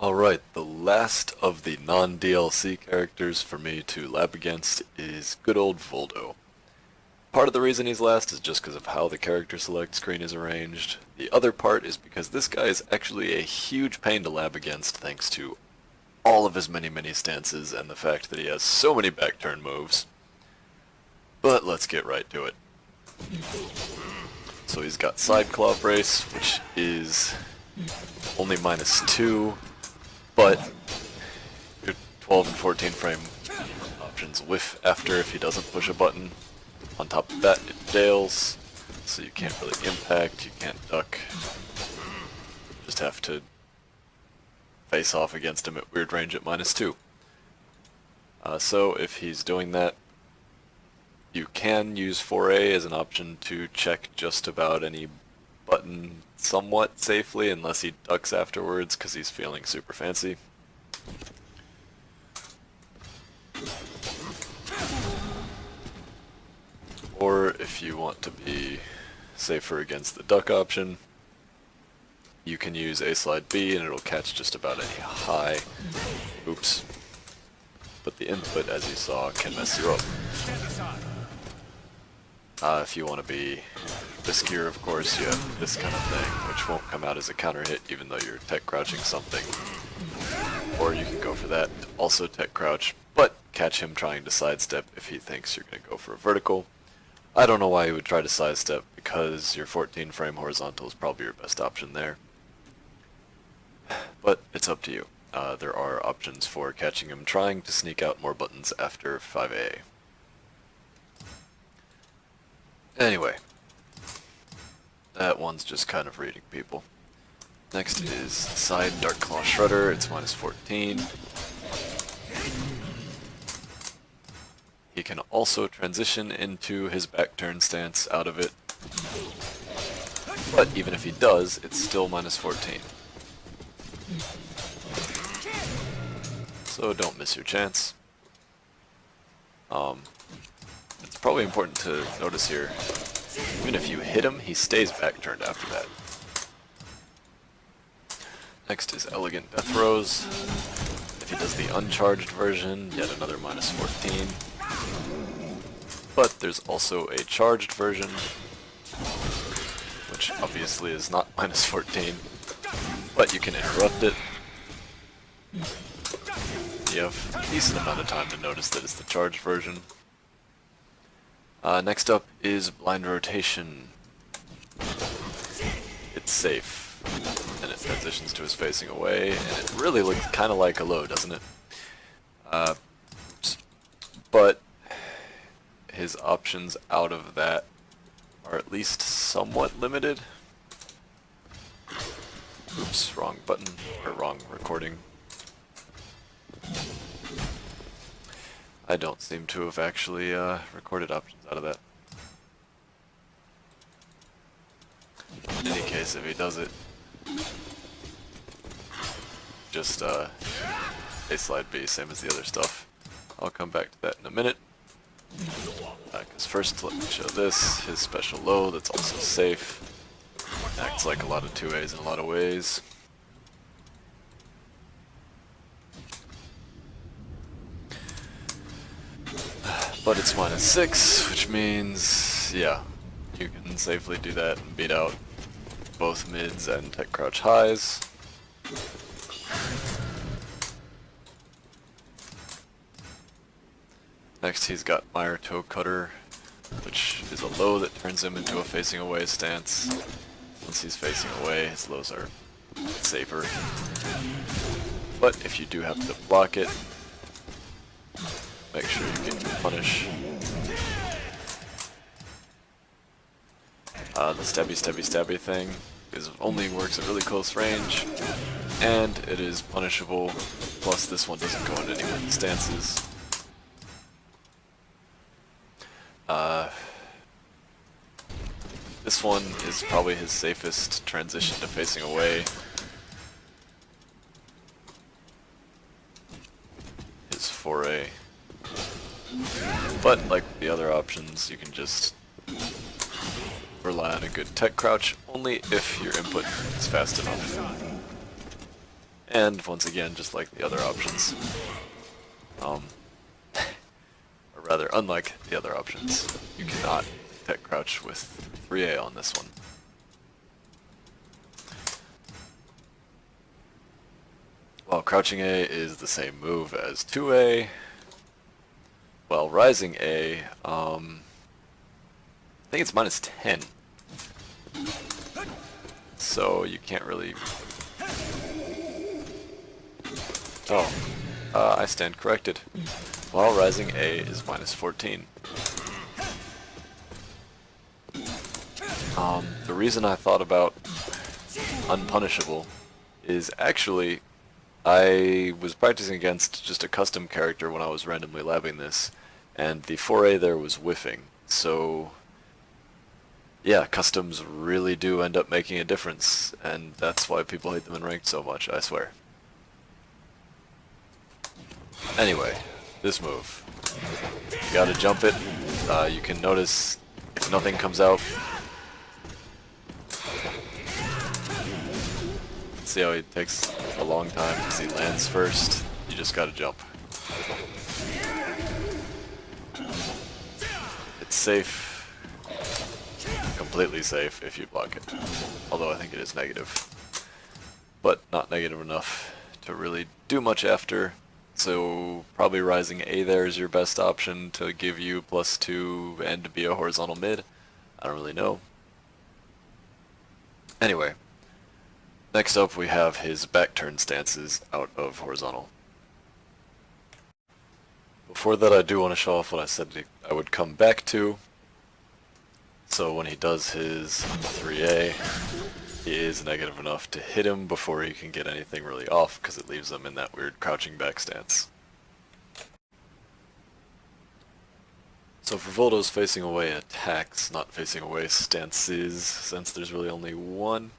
Alright, the last of the non-DLC characters for me to lab against is good old Voldo. Part of the reason he's last is just because of how the character select screen is arranged. The other part is because this guy is actually a huge pain to lab against thanks to all of his many stances and the fact that he has so many back turn moves. But let's get right to it. So he's got side claw brace, which is only -2, but your 12 and 14 frame options whiff after if he doesn't push a button. On top of that, it jails, so you can't really impact, you can't duck. Just have to face off against him at weird range at -2. So if he's doing that, you can use 4A as an option to check just about any button somewhat safely, unless he ducks afterwards because he's feeling super fancy. Or if you want to be safer against the duck option, you can use A slide B and it'll catch just about any high. Oops. But the input, as you saw, can mess you up. If you want to be riskier, of course, you have this kind of thing, which won't come out as a counter hit even though you're tech crouching something. Or you can go for that, also tech crouch, but catch him trying to sidestep if he thinks you're going to go for a vertical. I don't know why you would try to sidestep, because your 14 frame horizontal is probably your best option there. But it's up to you. There are options for catching him trying to sneak out more buttons after 5A. Anyway, that one's just kind of reading people. Next is side Dark Claw Shredder, it's -14. He can also transition into his back turn stance out of it, but even if he does, it's still -14. So don't miss your chance. It's probably important to notice here, even if you hit him, he stays back turned after that. Next is Elegant Death Throws. If he does the uncharged version, yet another -14. But there's also a charged version, which obviously is not -14, but you can interrupt it. You have a decent amount of time to notice that it's the charged version. Next up is Blind Rotation. It's safe, and it transitions to his facing away, and it really looks kind of like a low, doesn't it? But his options out of that are at least somewhat limited. Oops, wrong button, or wrong recording. I don't seem to have actually recorded options out of that. In any case, if he does it, just A slide B, same as the other stuff. I'll come back to that in a minute. Because first, let me show this, his special low that's also safe. Acts like a lot of 2As in a lot of ways. But it's -6, which means, yeah, you can safely do that and beat out both mids and tech crouch highs. Next he's got Mire Toe Cutter, which is a low that turns him into a facing away stance. Once he's facing away, his lows are safer. But if you do have to block it, make sure you get your punish. The stabby thing only works at really close range, and it is punishable, plus this one doesn't go into any weak stances. This one is probably his safest transition to facing away. His 4A. But like the other options, you can just rely on a good tech crouch only if your input is fast enough. And once again, just like the other options, or rather, unlike the other options, you cannot tech crouch with 3A on this one. While crouching A is the same move as 2A, while rising A, I think it's -10. So you can't really... Oh, I stand corrected. While rising A is -14. The reason I thought about unpunishable is actually I was practicing against just a custom character when I was randomly labbing this, and the 4A there was whiffing, so yeah, customs really do end up making a difference, and that's why people hate them in ranked so much, I swear. Anyway, this move. You gotta jump it. You can notice if nothing comes out. See how he takes a long time because he lands first. You just gotta jump. It's safe. Completely safe if you block it. Although I think it is negative. But not negative enough to really do much after. So probably rising A there is your best option to give you +2 and to be a horizontal mid. I don't really know. Anyway. Next up we have his back turn stances out of horizontal. Before that I do want to show off what I said I would come back to. So when he does his 3A, he is negative enough to hit him before he can get anything really off because it leaves him in that weird crouching back stance. So for Voldo's facing away attacks, not facing away stances, since there's really only one.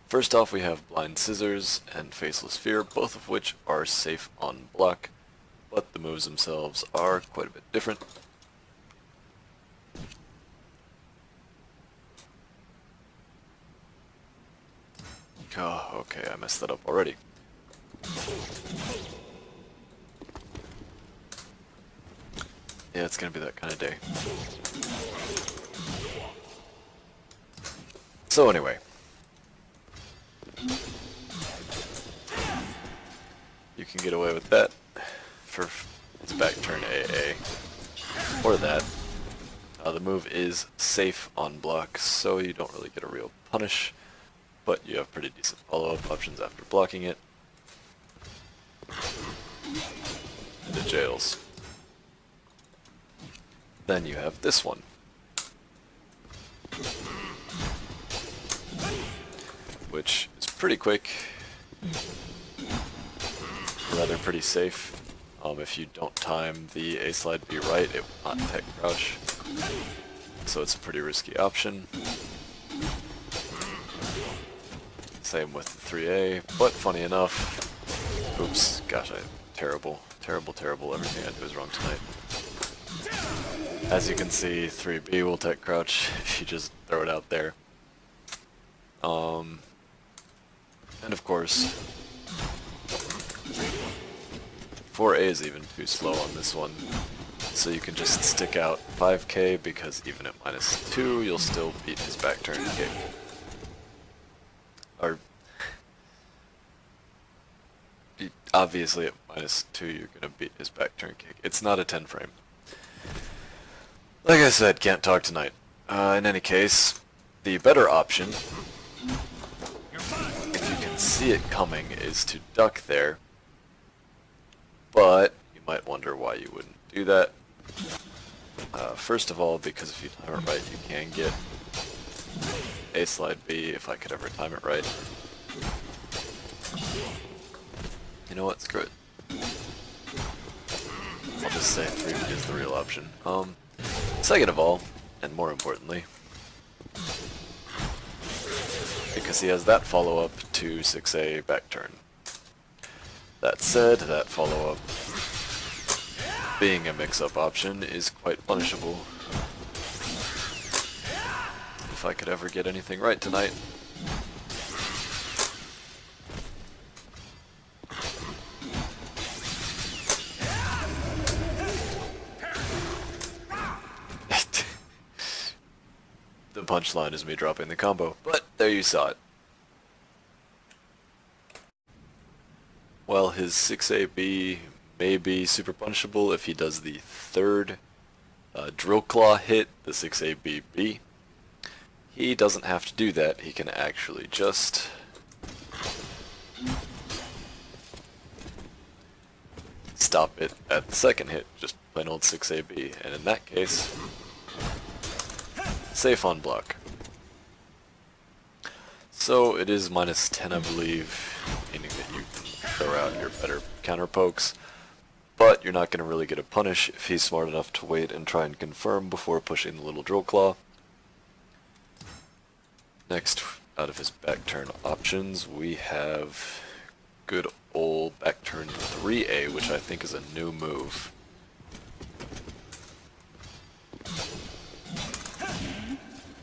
First off we have Blind Scissors and Faceless Fear, both of which are safe on block, but the moves themselves are quite a bit different. Oh, okay, I messed that up already. Yeah, it's gonna be that kind of day. So anyway. You can get away with that for his back turn AA. Or that. The move is safe on block, so you don't really get a real punish, but you have pretty decent follow-up options after blocking it. And it jails. Then you have this one. Which is pretty quick. Rather pretty safe. If you don't time the A slide B right, it will not tech crouch. So it's a pretty risky option. Same with the 3A, but funny enough, oops, gosh, terrible, everything I do is wrong tonight. As you can see, 3B will tech crouch if you just throw it out there. And of course, 4A is even too slow on this one, so you can just stick out 5k because even at -2, you'll still beat his back turn kick. Or, obviously at -2 you're going to beat his back turn kick. It's not a 10 frame. Like I said, can't talk tonight. In any case, the better option, if you can see it coming, is to duck there. But you might wonder why you wouldn't do that. First of all, because if you time it right, you can get A slide B if I could ever time it right. You know what, screw it. I'll just say 3 is the real option. Second of all, and more importantly, because he has that follow-up to 6A back turn. That said, that follow-up, being a mix-up option, is quite punishable. If I could ever get anything right tonight. punchline is me dropping the combo, but there you saw it. Well, his 6AB may be super punishable if he does the third drill claw hit, the 6ABB. He doesn't have to do that, he can actually just stop it at the second hit, just plain old 6AB, and in that case, safe on block. So it is -10, I believe, meaning that you can throw out your better counter pokes, but you're not going to really get a punish if he's smart enough to wait and try and confirm before pushing the little drill claw. Next, out of his back turn options, we have good old back turn 3A, which I think is a new move.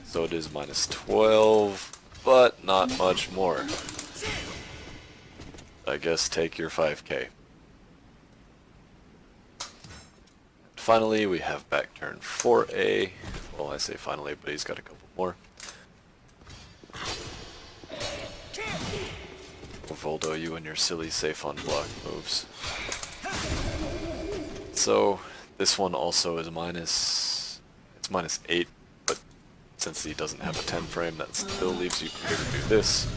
So it is -12, but not much more. I guess take your 5k. Finally, we have back turn 4A. Well, I say finally, but he's got a couple more. Voldo, you and your silly safe on block moves. So this one also is it's -8, but since he doesn't have a 10 frame, that still leaves you clear to do this.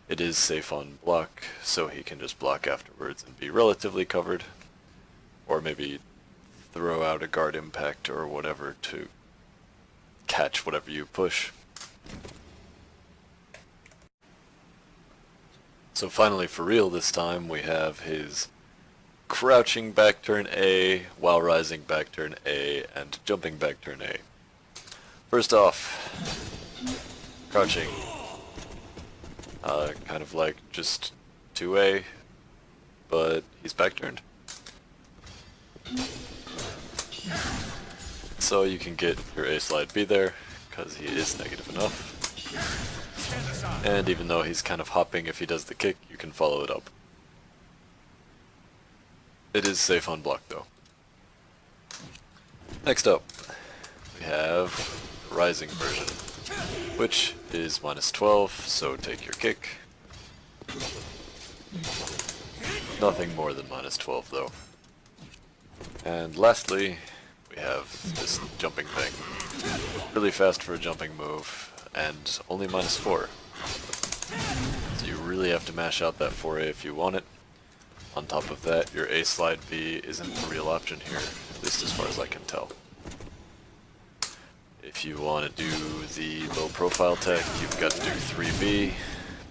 It is safe on block, so he can just block afterwards and be relatively covered, or maybe throw out a guard impact or whatever to catch whatever you push. So finally, for real this time, we have his crouching back turn A, while rising back turn A, and jumping back turn A. First off, crouching. Kind of like just 2A, but he's back turned. So you can get your A slide B there, because he is negative enough. And even though he's kind of hopping if he does the kick, you can follow it up. It is safe on block though. Next up, we have the rising version, which is -12, so take your kick. Nothing more than -12 though. And lastly, we have this jumping thing. Really fast for a jumping move, and only -4. So you really have to mash out that 4A if you want it. On top of that, your A slide B isn't a real option here, at least as far as I can tell. If you want to do the low profile tech, you've got to do 3B,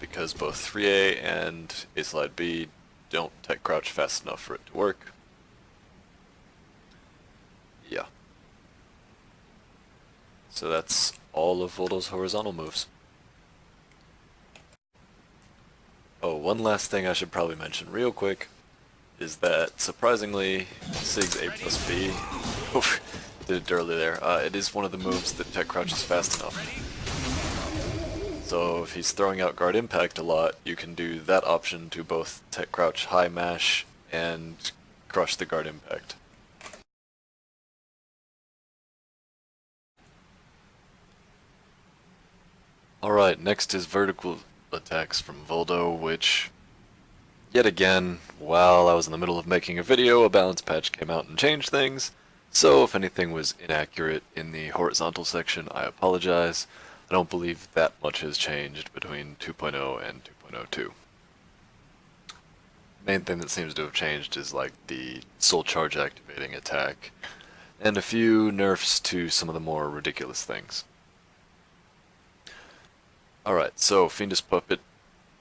because both 3A and A slide B don't tech crouch fast enough for it to work. Yeah. So that's all of Voldo's horizontal moves. Oh, one last thing I should probably mention real quick is that, surprisingly, Sig's A plus B, oof, did it early there, it is one of the moves that tech crouches fast enough. So if he's throwing out guard impact a lot, you can do that option to both tech crouch high mash and crush the guard impact. Alright, next is vertical attacks from Voldo, which, yet again, while I was in the middle of making a video, a balance patch came out and changed things, so if anything was inaccurate in the horizontal section, I apologize. I don't believe that much has changed between 2.0 and 2.02. Main thing that seems to have changed is like the soul charge activating attack, and a few nerfs to some of the more ridiculous things. Alright, so Fiendish Puppet,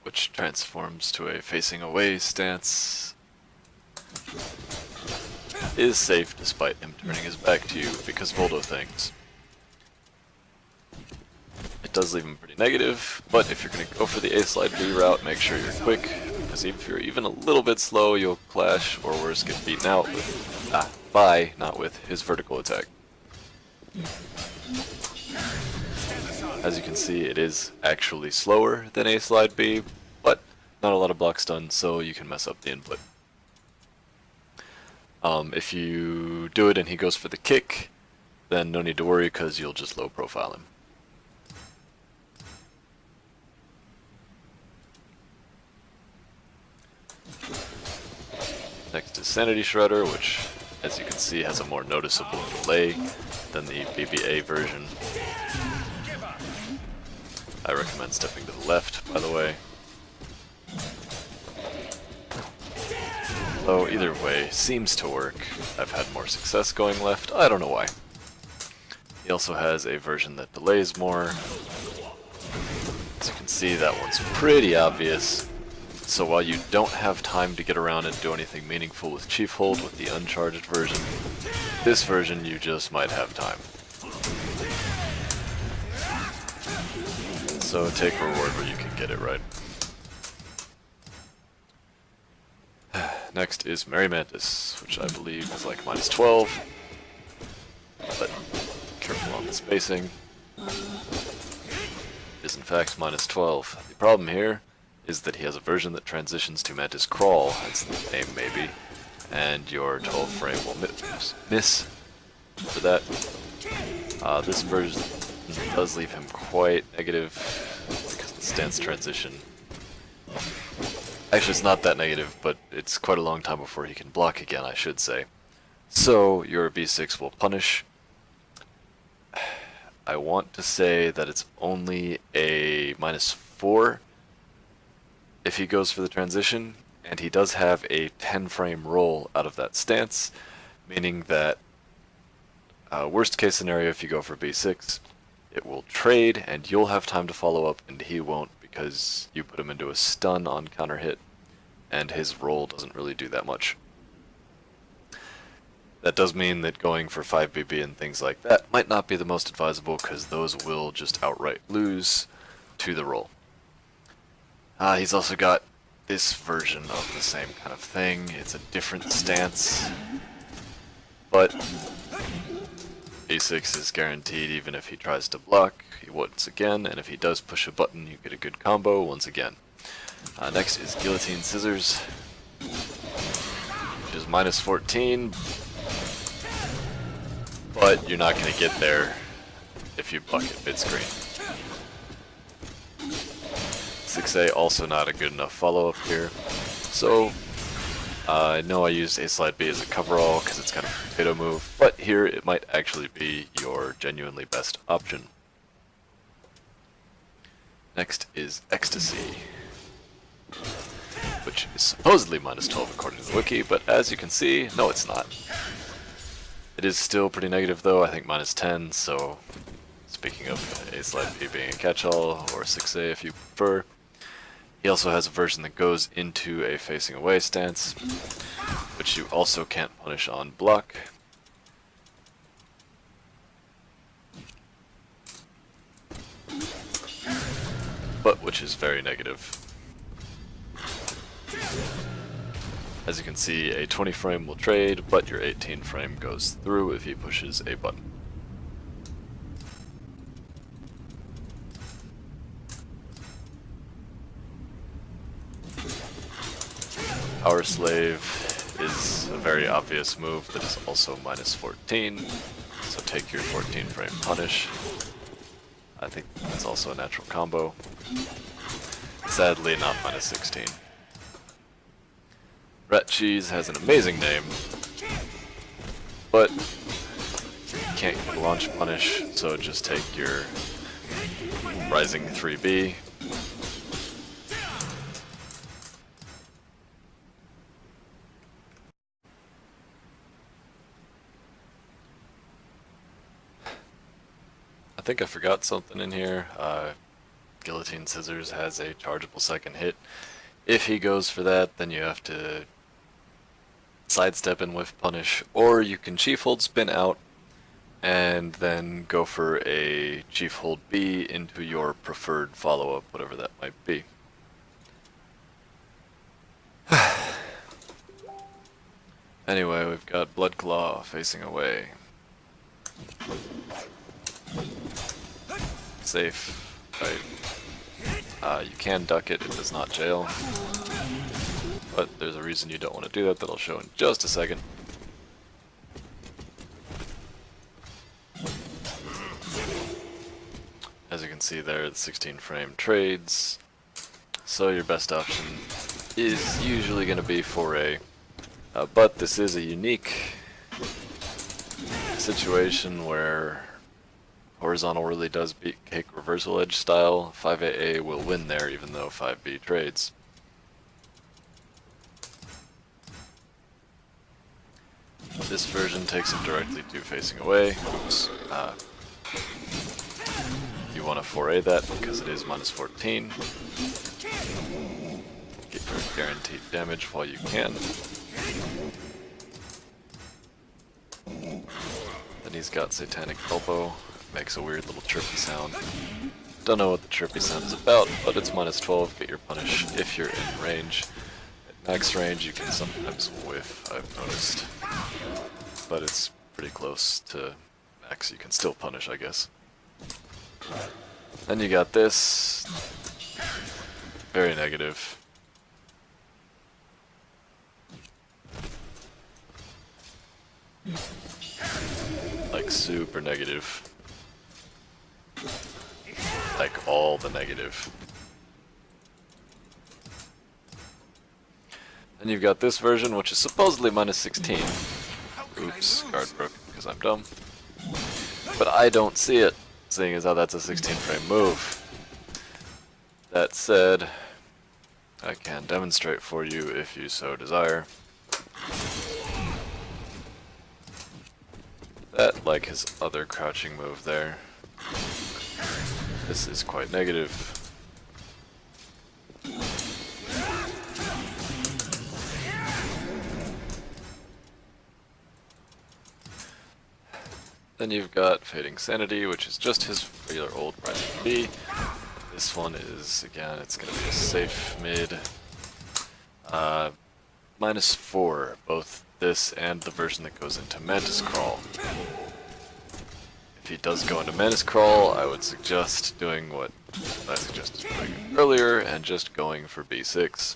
which transforms to a facing away stance, is safe despite him turning his back to you because Voldo things. It does leave him pretty negative, but if you're going to go for the A slide B route, make sure you're quick, because if you're even a little bit slow, you'll clash, or worse, get beaten out with, not with, his vertical attack. As you can see, it is actually slower than A slide B, but not a lot of blocks done, so you can mess up the input. If you do it and he goes for the kick, then no need to worry because you'll just low profile him. Next is Sanity Shredder, which, as you can see, has a more noticeable delay than the BBA version. I recommend stepping to the left, by the way. Though either way seems to work. I've had more success going left, I don't know why. He also has a version that delays more. As you can see, that one's pretty obvious. So while you don't have time to get around and do anything meaningful with Chief Hold with the uncharged version, this version you just might have time. So take reward where you can get it right. Next is Merry Mantis, which I believe is like -12, but careful on the spacing. It is in fact -12. The problem here is that he has a version that transitions to Mantis Crawl, hence the name maybe, and your 12 frame will miss for that. This version does leave him quite negative because of the stance transition. Actually, it's not that negative, but it's quite a long time before he can block again, I should say. So your B6 will punish. I want to say that it's only a -4 if he goes for the transition, and he does have a 10 frame roll out of that stance, meaning that worst case scenario, if you go for B6, it will trade and you'll have time to follow up and he won't, because you put him into a stun on counter hit and his roll doesn't really do that much. That does mean that going for 5 BB and things like that might not be the most advisable, because those will just outright lose to the roll. He's also got this version of the same kind of thing. It's a different stance, but B6 is guaranteed even if he tries to block once again, and if he does push a button you get a good combo once again. Next is Guillotine Scissors, which is -14, but you're not going to get there if you block it mid-screen. 6A also not a good enough follow-up here, so I know I used A slide B as a coverall because it's kind of a potato move, but here it might actually be your genuinely best option. Next is Ecstasy, which is supposedly -12 according to the wiki, but as you can see, no it's not. It is still pretty negative though, I think -10, so speaking of A slide B being a catch-all, or 6A if you prefer. He also has a version that goes into a facing away stance, which you also can't punish on block. But which is very negative. As you can see, a 20 frame will trade, but your 18 frame goes through if he pushes a button. Power Slave is a very obvious move that is also -14, so take your 14 frame punish. I think that's also a natural combo. Sadly, not -16. Rat Cheese has an amazing name, but you can't launch punish, so just take your Rising 3B. I think I forgot something in here. Guillotine Scissors has a chargeable second hit. If he goes for that, then you have to sidestep in with punish, or you can Chief Hold spin out and then go for a Chief Hold B into your preferred follow-up, whatever that might be. Anyway, we've got Blood Claw facing away. Safe. You can duck it, it does not jail. But there's a reason you don't want to do that that I'll show in just a second. As you can see there, the 16 frame trades. So your best option is usually going to be 4A. But this is a unique situation where horizontal really does beat cake reversal edge style. 5AA will win there even though 5B trades. This version takes him directly to facing away. Oops. You want to 4A that because it is minus 14. Get your guaranteed damage while you can. Then he's got Satanic Elbow. Makes a weird little chirpy sound. Don't know what the chirpy sound is about, but it's minus 12. Get your punish if you're in range. At max range, you can sometimes whiff, I've noticed. But it's pretty close to max. You can still punish, I guess. Then you got this. Very negative. Like super negative. Like all the negative. Then you've got this version, which is supposedly minus 16. Oops, guard broken because I'm dumb. But I don't see it, seeing as how that's a 16 frame move. That said, I can demonstrate for you if you so desire. That, like his other crouching move there, this is quite negative. Then you've got Fading Sanity, which is just his regular old Rising B. This one is, again, it's going to be a safe mid. Minus 4, both this and the version that goes into Mantis Crawl. If he does go into Mantis Crawl, I would suggest doing what I suggested doing earlier and just going for B6.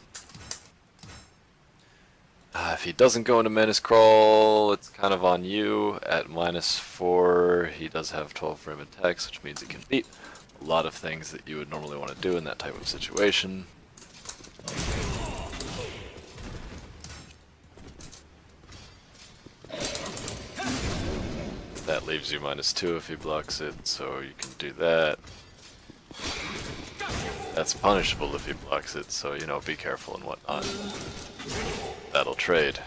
If he doesn't go into Mantis Crawl, it's kind of on you. At minus 4, he does have 12 frame attacks, which means he can beat a lot of things that you would normally want to do in that type of situation. That leaves you minus 2 if he blocks it, so you can do that. That's punishable if he blocks it, so, you know, be careful and whatnot. That'll trade.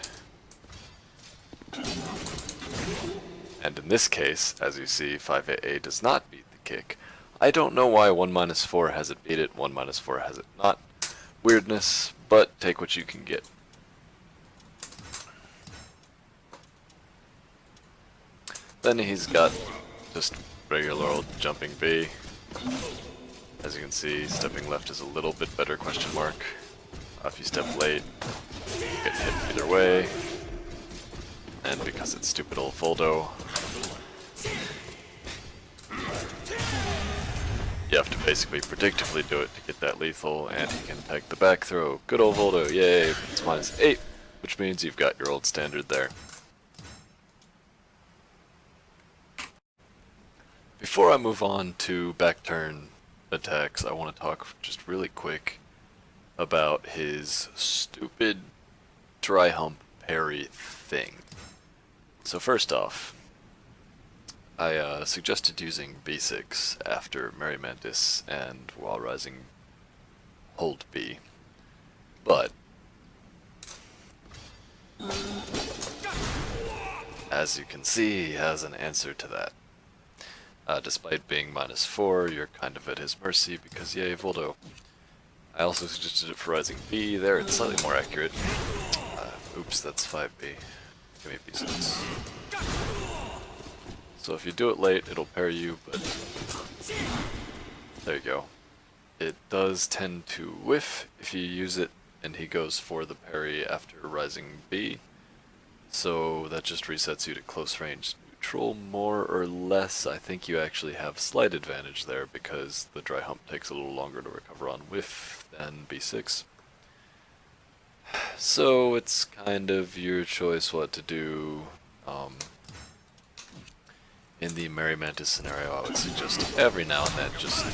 And in this case, as you see, 5AA does not beat the kick. I don't know why 1 minus 4 has it beat it, 1 minus 4 has it not. Weirdness, but take what you can get. Then he's got just regular old jumping B. As you can see, stepping left is a little bit better, question mark. If you step late, you get hit either way. And because it's stupid old Voldo, you have to basically predictively do it to get that lethal, and he can peg the back throw. Good old Voldo, yay! It's minus 8, which means you've got your old standard there. Before I move on to back turn attacks, I want to talk just really quick about his stupid dry hump parry thing. So first off, I suggested using B6 after Merry Mantis and while rising hold B, but as you can see, he has an answer to that. Despite being minus 4, you're kind of at his mercy because yay, Voldo. I also suggested it for rising B there, it's slightly more accurate. Oops, that's 5B. Give me B6. So if you do it late, it'll parry you, but there you go. It does tend to whiff if you use it and he goes for the parry after rising B. So that just resets you to close range neutral, more or less. I think you actually have slight advantage there because the dry hump takes a little longer to recover on whiff than B6. So it's kind of your choice what to do. in the Mary Mantis scenario, I would suggest every now and then just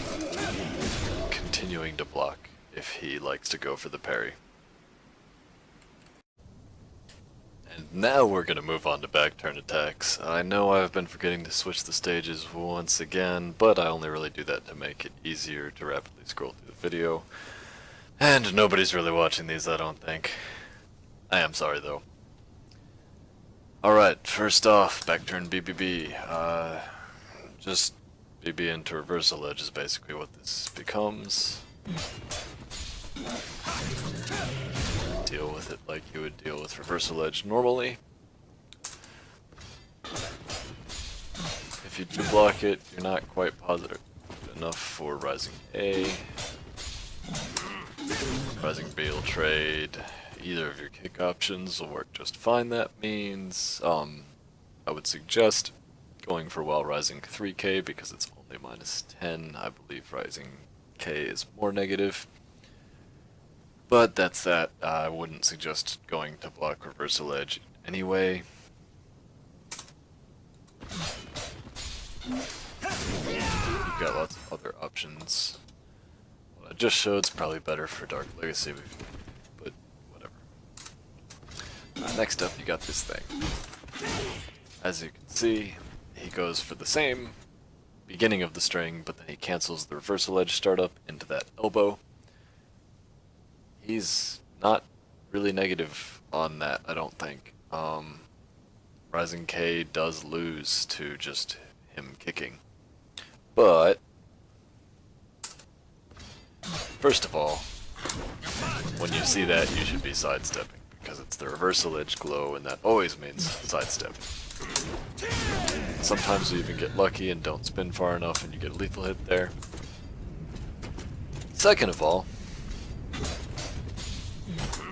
continuing to block if he likes to go for the parry. And now we're going to move on to back turn attacks. I know I've been forgetting to switch the stages once again, but I only really do that to make it easier to rapidly scroll through the video. And nobody's really watching these, I don't think. I am sorry though. Alright, first off, back turn BBB. Just BB into reversal edge is basically what this becomes. Deal with it like you would deal with reversal edge normally. If you do block it, you're not quite positive enough for rising A. Rising B will trade. Either of your kick options will work just fine. That means I would suggest going for while rising 3k because it's only -10. I believe rising k is more negative. But that's that. I wouldn't suggest going to block reversal edge anyway. You've got lots of other options. What I just showed is probably better for Dark Legacy, but whatever. Next up, you got this thing. As you can see, he goes for the same beginning of the string, but then he cancels the reversal edge startup into that elbow. He's not really negative on that, I don't think. Rising K does lose to just him kicking. But, first of all, when you see that, you should be sidestepping, because it's the reversal edge glow, and that always means sidestepping. Sometimes you even get lucky and don't spin far enough and you get a lethal hit there. Second of all,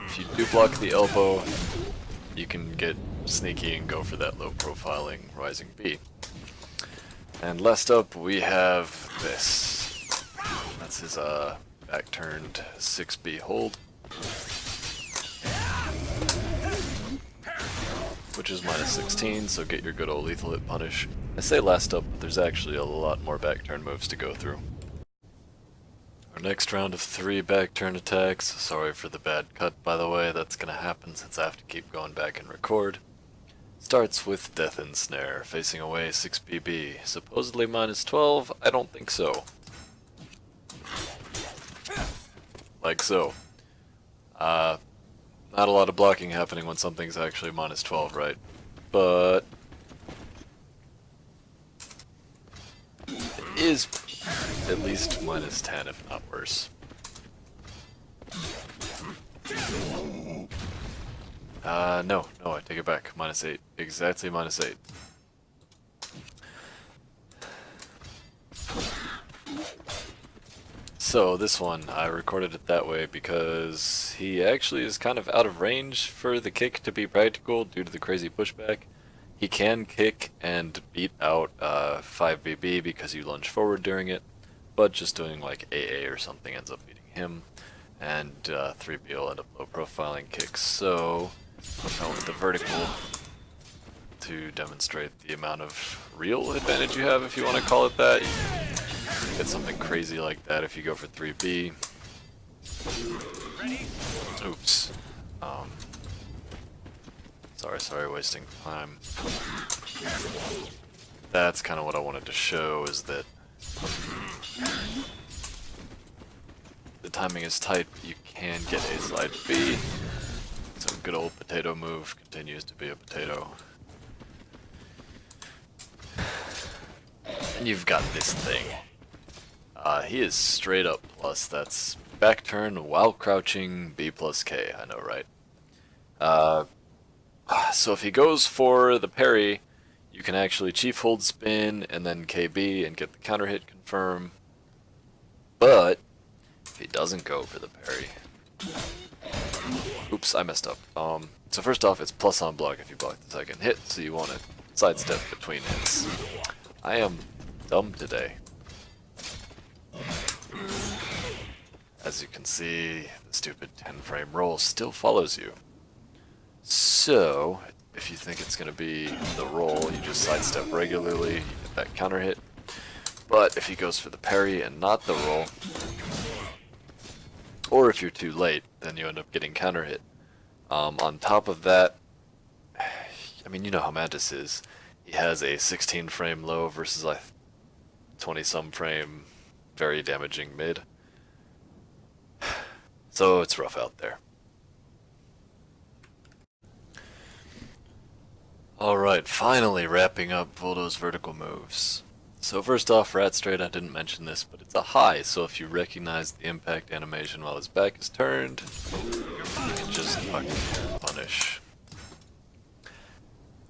if you do block the elbow, you can get sneaky and go for that low profiling rising B. And last up we have this. That's his back turned 6B hold, which is -16, so get your good old lethal hit punish. I say last up, but there's actually a lot more back turn moves to go through. Our next round of 3 back turn attacks. Sorry for the bad cut, by the way, that's gonna happen since I have to keep going back and record. Starts with Death Ensnare, facing away 6BB. Supposedly -12, I don't think so. Like so. Not a lot of blocking happening when something's actually -12, right? But it is at least -10, if not worse. No, I take it back. -8. Exactly -8. So this one, I recorded it that way because he actually is kind of out of range for the kick to be practical due to the crazy pushback. He can kick and beat out 5BB because you lunge forward during it, but just doing like AA or something ends up beating him, and 3B will end up low profiling kicks. So I went with the vertical to demonstrate the amount of real advantage you have, if you want to call it that. You get something crazy like that if you go for 3B. Oops. Sorry, wasting time. That's kind of what I wanted to show, is that the timing is tight, but you can get A slide B. So good old potato move continues to be a potato. And you've got this thing. He is straight up plus. That's back turn while crouching B plus K. I know, right? So if he goes for the parry, you can actually chief hold spin and then KB and get the counter hit confirm. But if he doesn't go for the parry, oops, I messed up. So first off, it's plus on block if you block the second hit, so you want to sidestep between hits. I am dumb today. As you can see, the stupid 10-frame roll still follows you. So, if you think it's going to be the roll, you just sidestep regularly, you get back counter hit. But if he goes for the parry and not the roll, or if you're too late, then you end up getting counter hit. On top of that, I mean, you know how Mantis is. He has a 16 frame low versus a 20 some frame very damaging mid. So it's rough out there. Alright, finally wrapping up Voldo's vertical moves. So first off, Rat Straight, I didn't mention this, but it's a high, so if you recognize the impact animation while his back is turned, you can just fucking punish.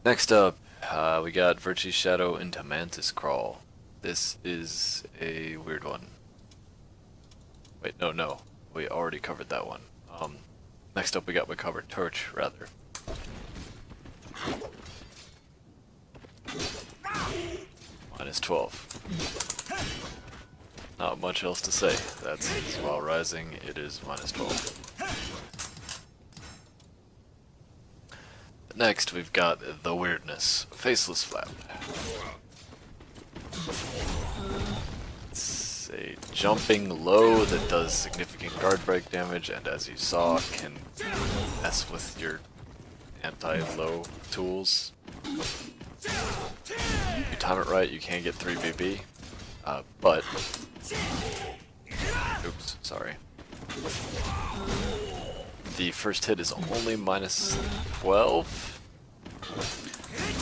Next up, we got Virtue's Shadow into Mantis Crawl. This is a weird one. Wait, no, we already covered that one. Next up we covered Torch, rather. Minus 12. Not much else to say. That's while rising, it is minus 12. Next, we've got the weirdness, Faceless Flap. It's a jumping low that does significant guard break damage, and as you saw, can mess with your anti-low tools. If you time it right, you can get 3 BB, but... Oops, sorry. The first hit is only minus 12,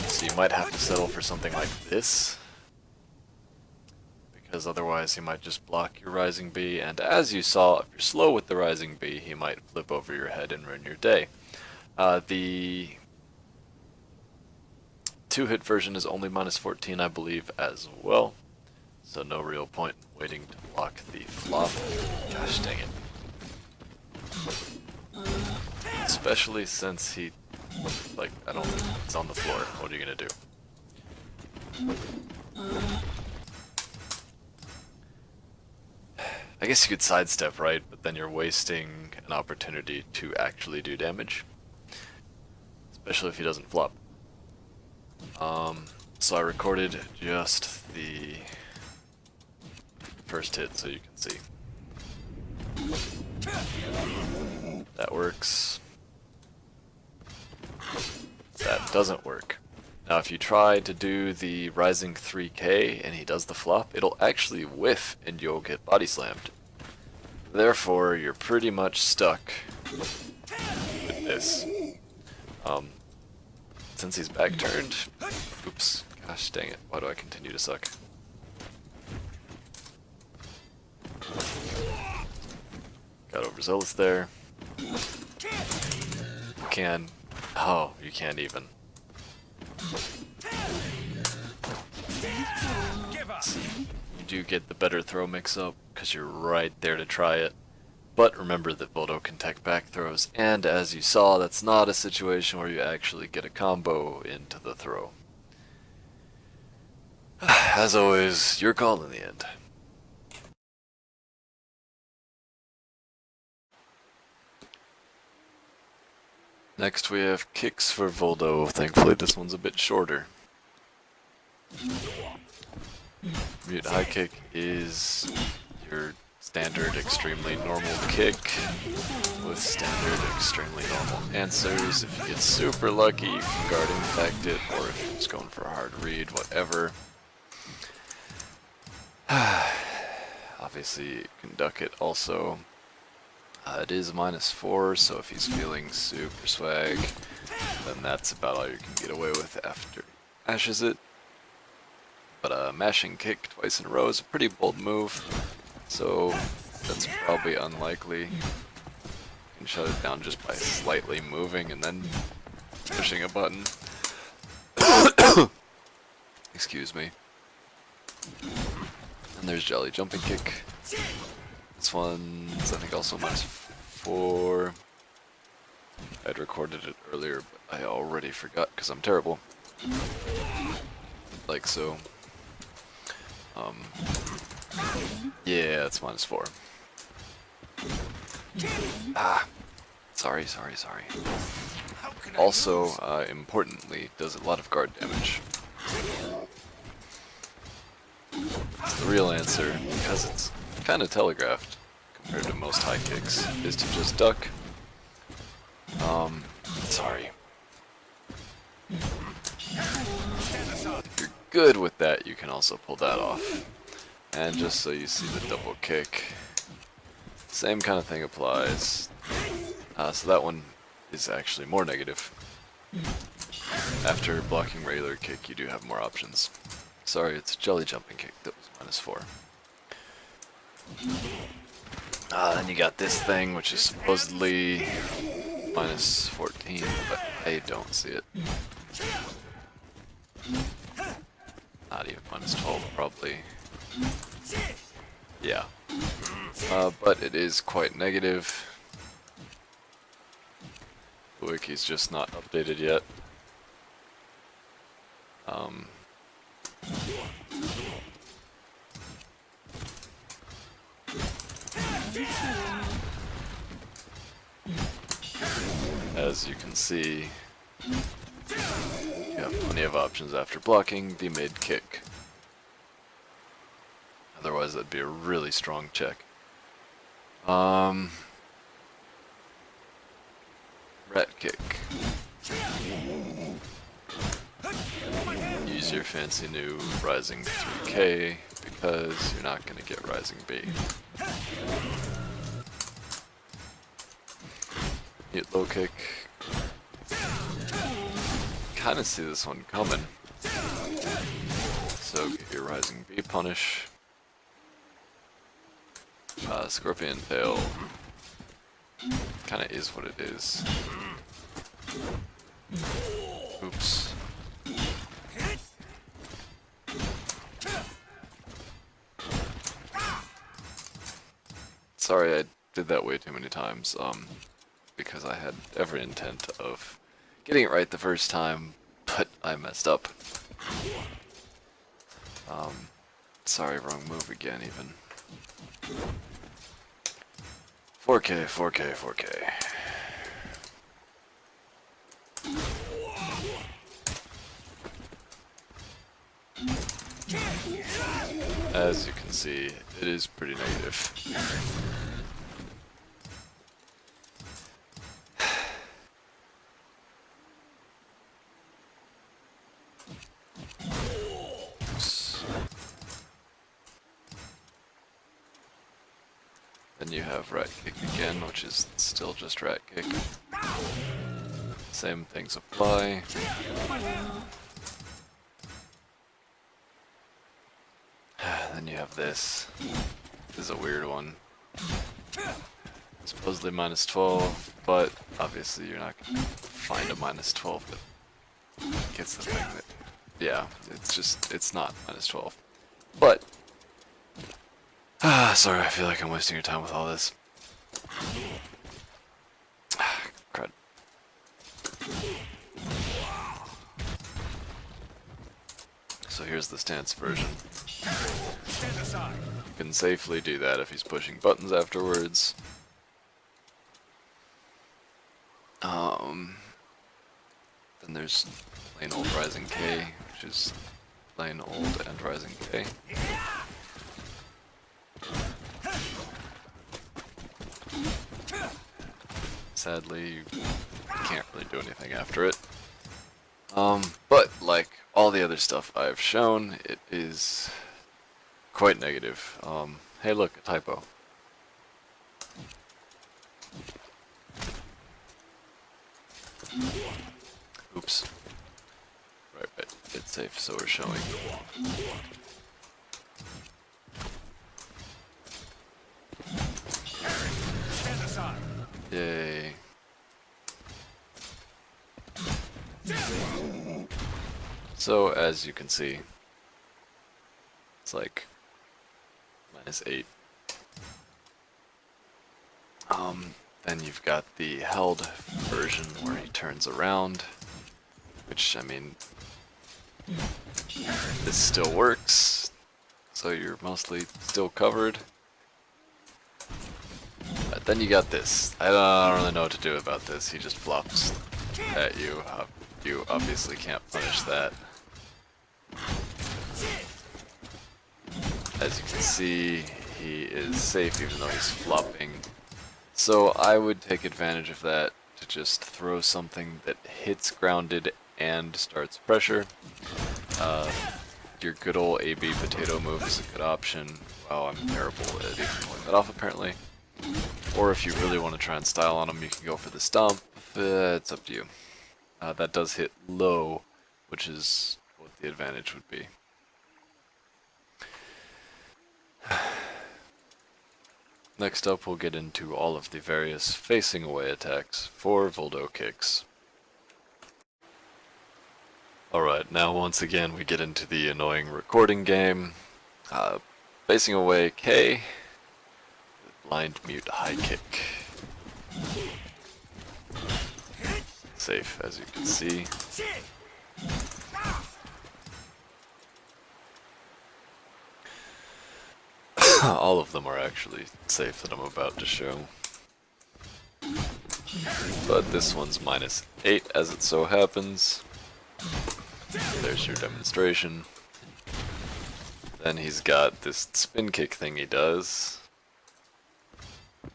so you might have to settle for something like this, because otherwise he might just block your Rising B, and as you saw, if you're slow with the Rising B, he might flip over your head and ruin your day. The 2-hit version is only minus 14, I believe, as well. So no real point in waiting to block the flop. Gosh dang it. Especially since he, like, it's on the floor. What are you gonna do? I guess you could sidestep, right? But then you're wasting an opportunity to actually do damage. Especially if he doesn't flop. So I recorded just the first hit so you can see. That works. That doesn't work. Now if you try to do the Rising 3K and he does the flop, it'll actually whiff and you'll get body slammed. Therefore, you're pretty much stuck with this. Since he's back turned, oops, gosh dang it, why do I continue to suck? Got overzealous there. You can, oh, you can't even. You do get the better throw mix-up, because you're right there to try it. But remember that Voldo can tech back throws, and as you saw, that's not a situation where you actually get a combo into the throw. As always, your call in the end. Next we have kicks for Voldo. Thankfully this one's a bit shorter. Mute high kick is your standard extremely normal kick with standard extremely normal answers. If you get super lucky, you can guard impact it, or if you're just going for a hard read, whatever. Obviously you can duck it also. It is minus 4, so if he's feeling super swag, then that's about all you can get away with after he mashes it. But a mashing kick twice in a row is a pretty bold move, so that's probably unlikely. You can shut it down just by slightly moving and then pushing a button. Excuse me. And there's Jolly Jumping Kick. This one's, I think, also minus 4. I'd recorded it earlier, but I already forgot because I'm terrible. Like so. Yeah, it's minus 4. Ah, sorry. Also, importantly, does a lot of guard damage. the real answer, because it's kind of telegraphed compared to most high kicks, is to just duck. Sorry. If you're good with that, you can also pull that off. And just so you see the double kick, same kind of thing applies. So that one is actually more negative. After blocking regular kick, you do have more options. Sorry, it's jelly jumping kick that was -4. Then you got this thing, which is supposedly -14, but I don't see it. Not even -12, probably. Yeah. But it is quite negative. The wiki's just not updated yet. As you can see, you have plenty of options after blocking the mid kick. Otherwise, that'd be a really strong check. Rat kick. Use your fancy new rising 3K because you're not going to get rising B. Hit low kick. Kind of see this one coming. So get your rising B punish. Scorpion tail. Kind of is what it is. Oops. Sorry, I did that way too many times, because I had every intent of getting it right the first time, but I messed up. Sorry, wrong move again even. 4K, 4K, 4K. As you can see, it is pretty negative. Then you have rat kick again, which is still just rat kick. Same things apply. Then you have this. This is a weird one. Supposedly -12, but obviously you're not going to find a -12 that gets the thing that... Yeah, it's not -12. But... sorry, I feel like I'm wasting your time with all this. Crud. So here's the stance version. You can safely do that if he's pushing buttons afterwards. Then there's plain old rising K, which is plain old and rising K. Sadly, you can't really do anything after it. But like all the other stuff I've shown, it is quite negative. Hey look, a typo. Oops. Right, it's safe, so we're showing. Yay. So, as you can see, it's like -8. Then you've got the held version where he turns around, which, I mean, this still works, so you're mostly still covered. But then you got this. I don't really know what to do about this. He just flops at you. You obviously can't punish that. As you can see, he is safe even though he's flopping. So I would take advantage of that to just throw something that hits grounded and starts pressure. Your good old AB potato move is a good option. Wow, I'm terrible at even pulling that off apparently. Or if you really want to try and style on him, you can go for the stomp. It's up to you. That does hit low, which is what the advantage would be. Next up, we'll get into all of the various facing away attacks for Voldo kicks. Alright, now once again we get into the annoying recording game. Facing away K, blind mute high kick. Safe, as you can see. All of them are actually safe that I'm about to show. But this one's -8 as it so happens. There's your demonstration. Then he's got this spin kick thing he does.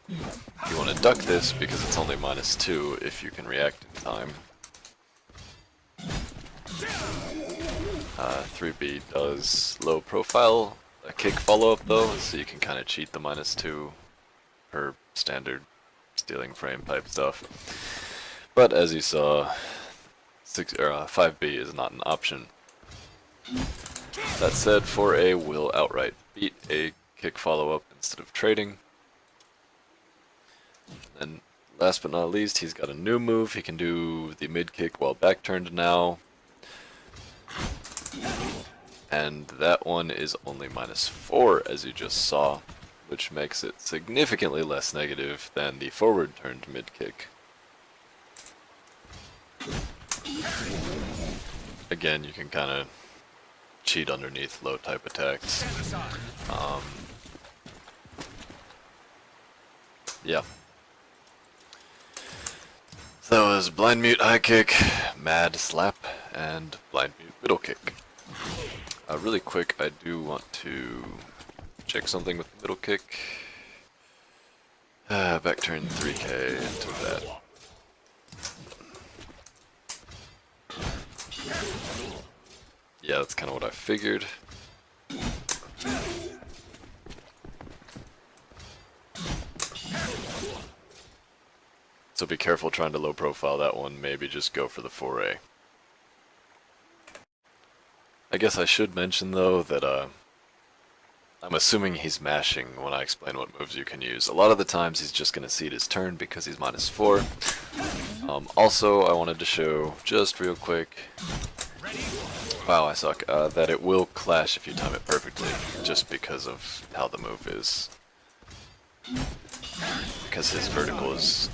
You want to duck this because it's only -2 if you can react in time. 3B does low profile, a kick follow-up though, so you can kind of cheat the -2 per standard stealing frame type stuff. But as you saw, 5B is not an option. That said, 4A will outright beat a kick follow-up instead of trading. And last but not least, he's got a new move. He can do the mid kick while back turned now. And that one is only -4 as you just saw, which makes it significantly less negative than the forward turned mid kick. Again, you can kind of cheat underneath low type attacks. Yeah. So that was blind mute high kick, mad slap, and blind mute middle kick. Really quick, I do want to check something with the middle kick. Back turn 3K into that. Yeah, that's kind of what I figured. So be careful trying to low profile that one, maybe just go for the 4A. I guess I should mention though that I'm assuming he's mashing when I explain what moves you can use. A lot of the times he's just going to cede his turn because he's -4. Also, I wanted to show just real quick, wow I suck, that it will clash if you time it perfectly, just because of how the move is. Because his vertical is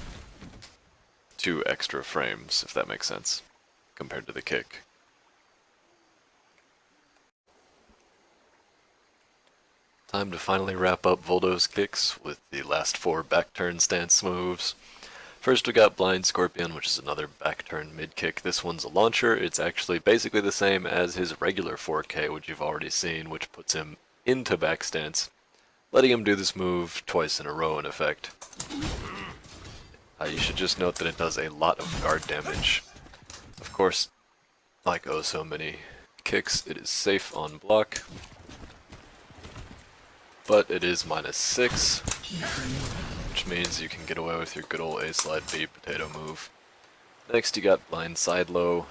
2 extra frames, if that makes sense, compared to the kick. Time to finally wrap up Voldo's kicks with the last 4 back turn stance moves. First we got Blind Scorpion, which is another back turn mid kick. This one's a launcher. It's actually basically the same as his regular 4K, which you've already seen, which puts him into back stance, letting him do this move twice in a row in effect. You should just note that it does a lot of guard damage. Of course, like oh so many kicks, it is safe on block. But it is -6, which means you can get away with your good old A slide B potato move. Next you got blind side low.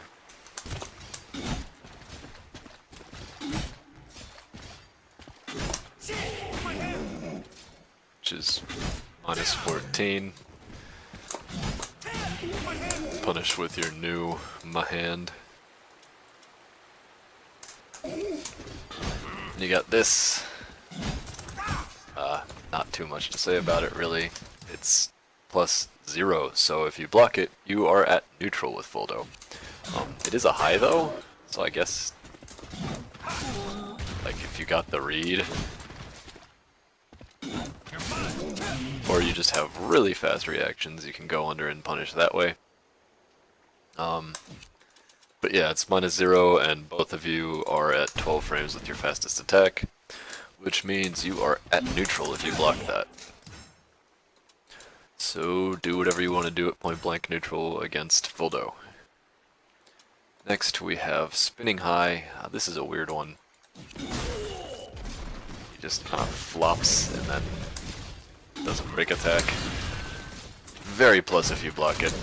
Which is -14. Punish with your new my hand. You got this. Not too much to say about it really. It's +0, so if you block it, you are at neutral with Voldo. It is a high though, so I guess like if you got the read, or you just have really fast reactions, you can go under and punish that way. But yeah, it's -0 and both of you are at 12 frames with your fastest attack, which means you are at neutral if you block that. So do whatever you want to do at point blank neutral against Voldo. Next we have spinning high. This is a weird one. He just kind of flops and then does a break attack. Very plus if you block it.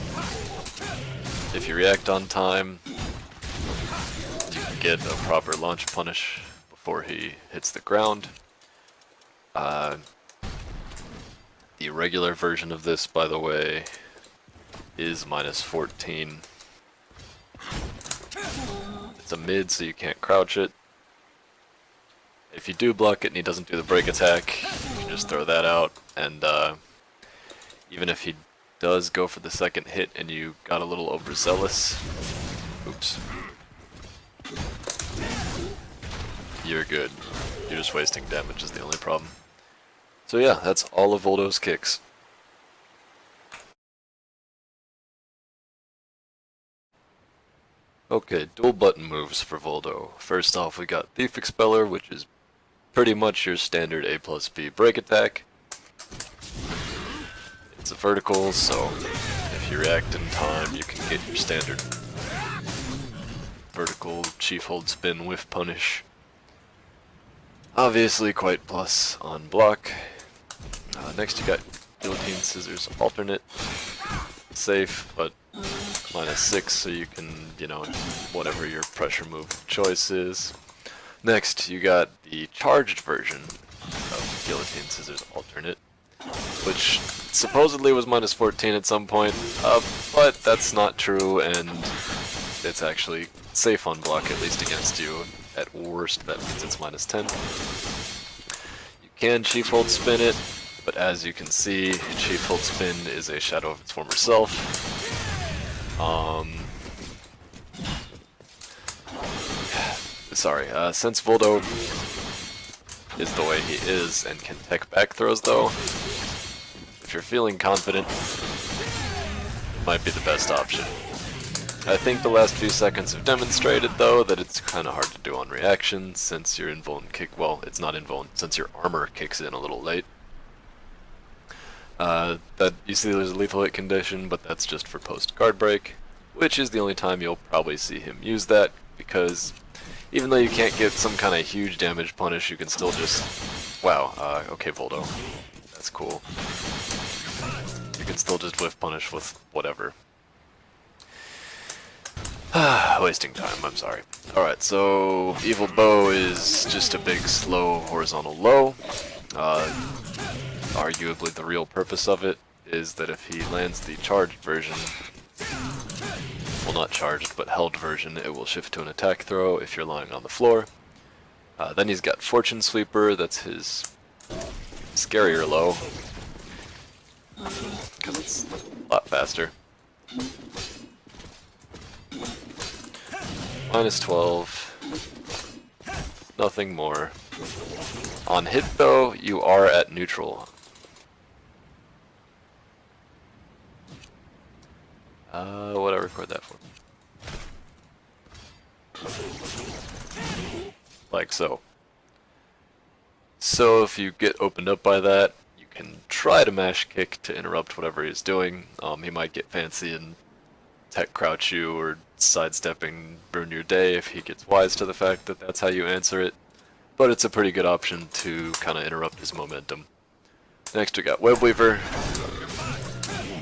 If you react on time, you can get a proper launch punish before he hits the ground. The regular version of this, by the way, is -14. It's a mid, so you can't crouch it. If you do block it and he doesn't do the break attack, you can just throw that out, and even if he does go for the second hit and you got a little overzealous, oops, you're good. You're just wasting damage is the only problem. So yeah, that's all of Voldo's kicks. Okay, dual button moves for Voldo. First off, we got Thief Expeller, which is pretty much your standard A+B break attack. It's a vertical, so if you react in time, you can get your standard vertical chief hold spin whiff punish. Obviously quite plus on block. Next you got Guillotine Scissors alternate. Safe, but -6, so you can, you know, whatever your pressure move choice is. Next you got the charged version of Guillotine Scissors alternate, which supposedly was -14 at some point, but that's not true, and it's actually safe on block, at least against you. At worst, that means it's -10. You can chief hold spin it, but as you can see, chief hold spin is a shadow of its former self. Since Voldo is the way he is and can tech back throws though, if you're feeling confident, it might be the best option. I think the last few seconds have demonstrated though that it's kind of hard to do on reaction since your invuln kick, well, it's not invuln, since your armor kicks in a little late. That you see there's a lethal hit condition, but that's just for post guard break, which is the only time you'll probably see him use that, because even though you can't get some kind of huge damage punish, you can still just, wow, okay Voldo, that's cool. You can still just whiff punish with whatever. Wasting time, I'm sorry. Alright, so Evil Bow is just a big slow horizontal low. Arguably the real purpose of it is that if he lands the charged version, well not charged, but held version, it will shift to an attack throw if you're lying on the floor. Then he's got Fortune Sweeper, that's his scarier low, because it's a lot faster. -12, nothing more. On hit though, you are at neutral. What did I record that for? Like so. So if you get opened up by that, you can try to mash kick to interrupt whatever he's doing. He might get fancy and tech crouch you or sidestepping ruin your day if he gets wise to the fact that that's how you answer it. But it's a pretty good option to kind of interrupt his momentum. Next we got Webweaver.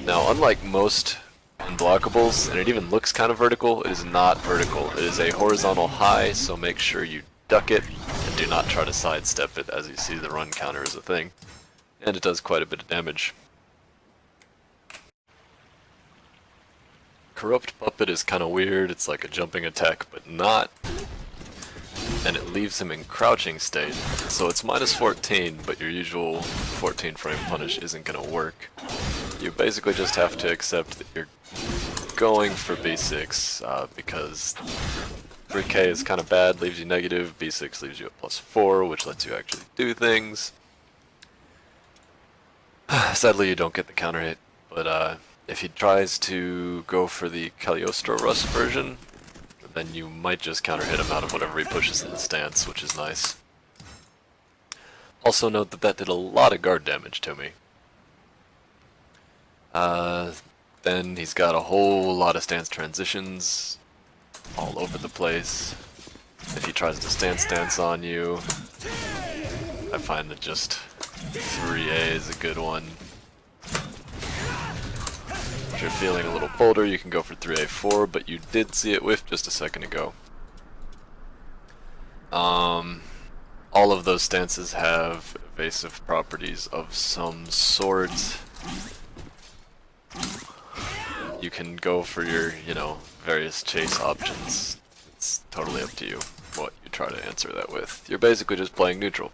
Now unlike most unblockables, and it even looks kind of vertical, it is not vertical. It is a horizontal high, so make sure you duck it and do not try to sidestep it. As you see, the run counter is a thing, and it does quite a bit of damage. Corrupt Puppet is kind of weird. It's like a jumping attack, but not. And it leaves him in crouching state. So it's -14, but your usual 14 frame punish isn't going to work. You basically just have to accept that you're going for B6, because 3K is kind of bad, leaves you negative, B6 leaves you at +4, which lets you actually do things. Sadly you don't get the counter hit, but if he tries to go for the Cagliostro Rust version, then you might just counter hit him out of whatever he pushes in the stance, which is nice. Also note that that did a lot of guard damage to me. Then he's got a whole lot of stance transitions all over the place. If he tries to stance on you, I find that just 3A is a good one. If you're feeling a little bolder, you can go for 3A4, but you did see it whiff just a second ago. All of those stances have evasive properties of some sort. You can go for your, various chase options. It's totally up to you what you try to answer that with. You're basically just playing neutral.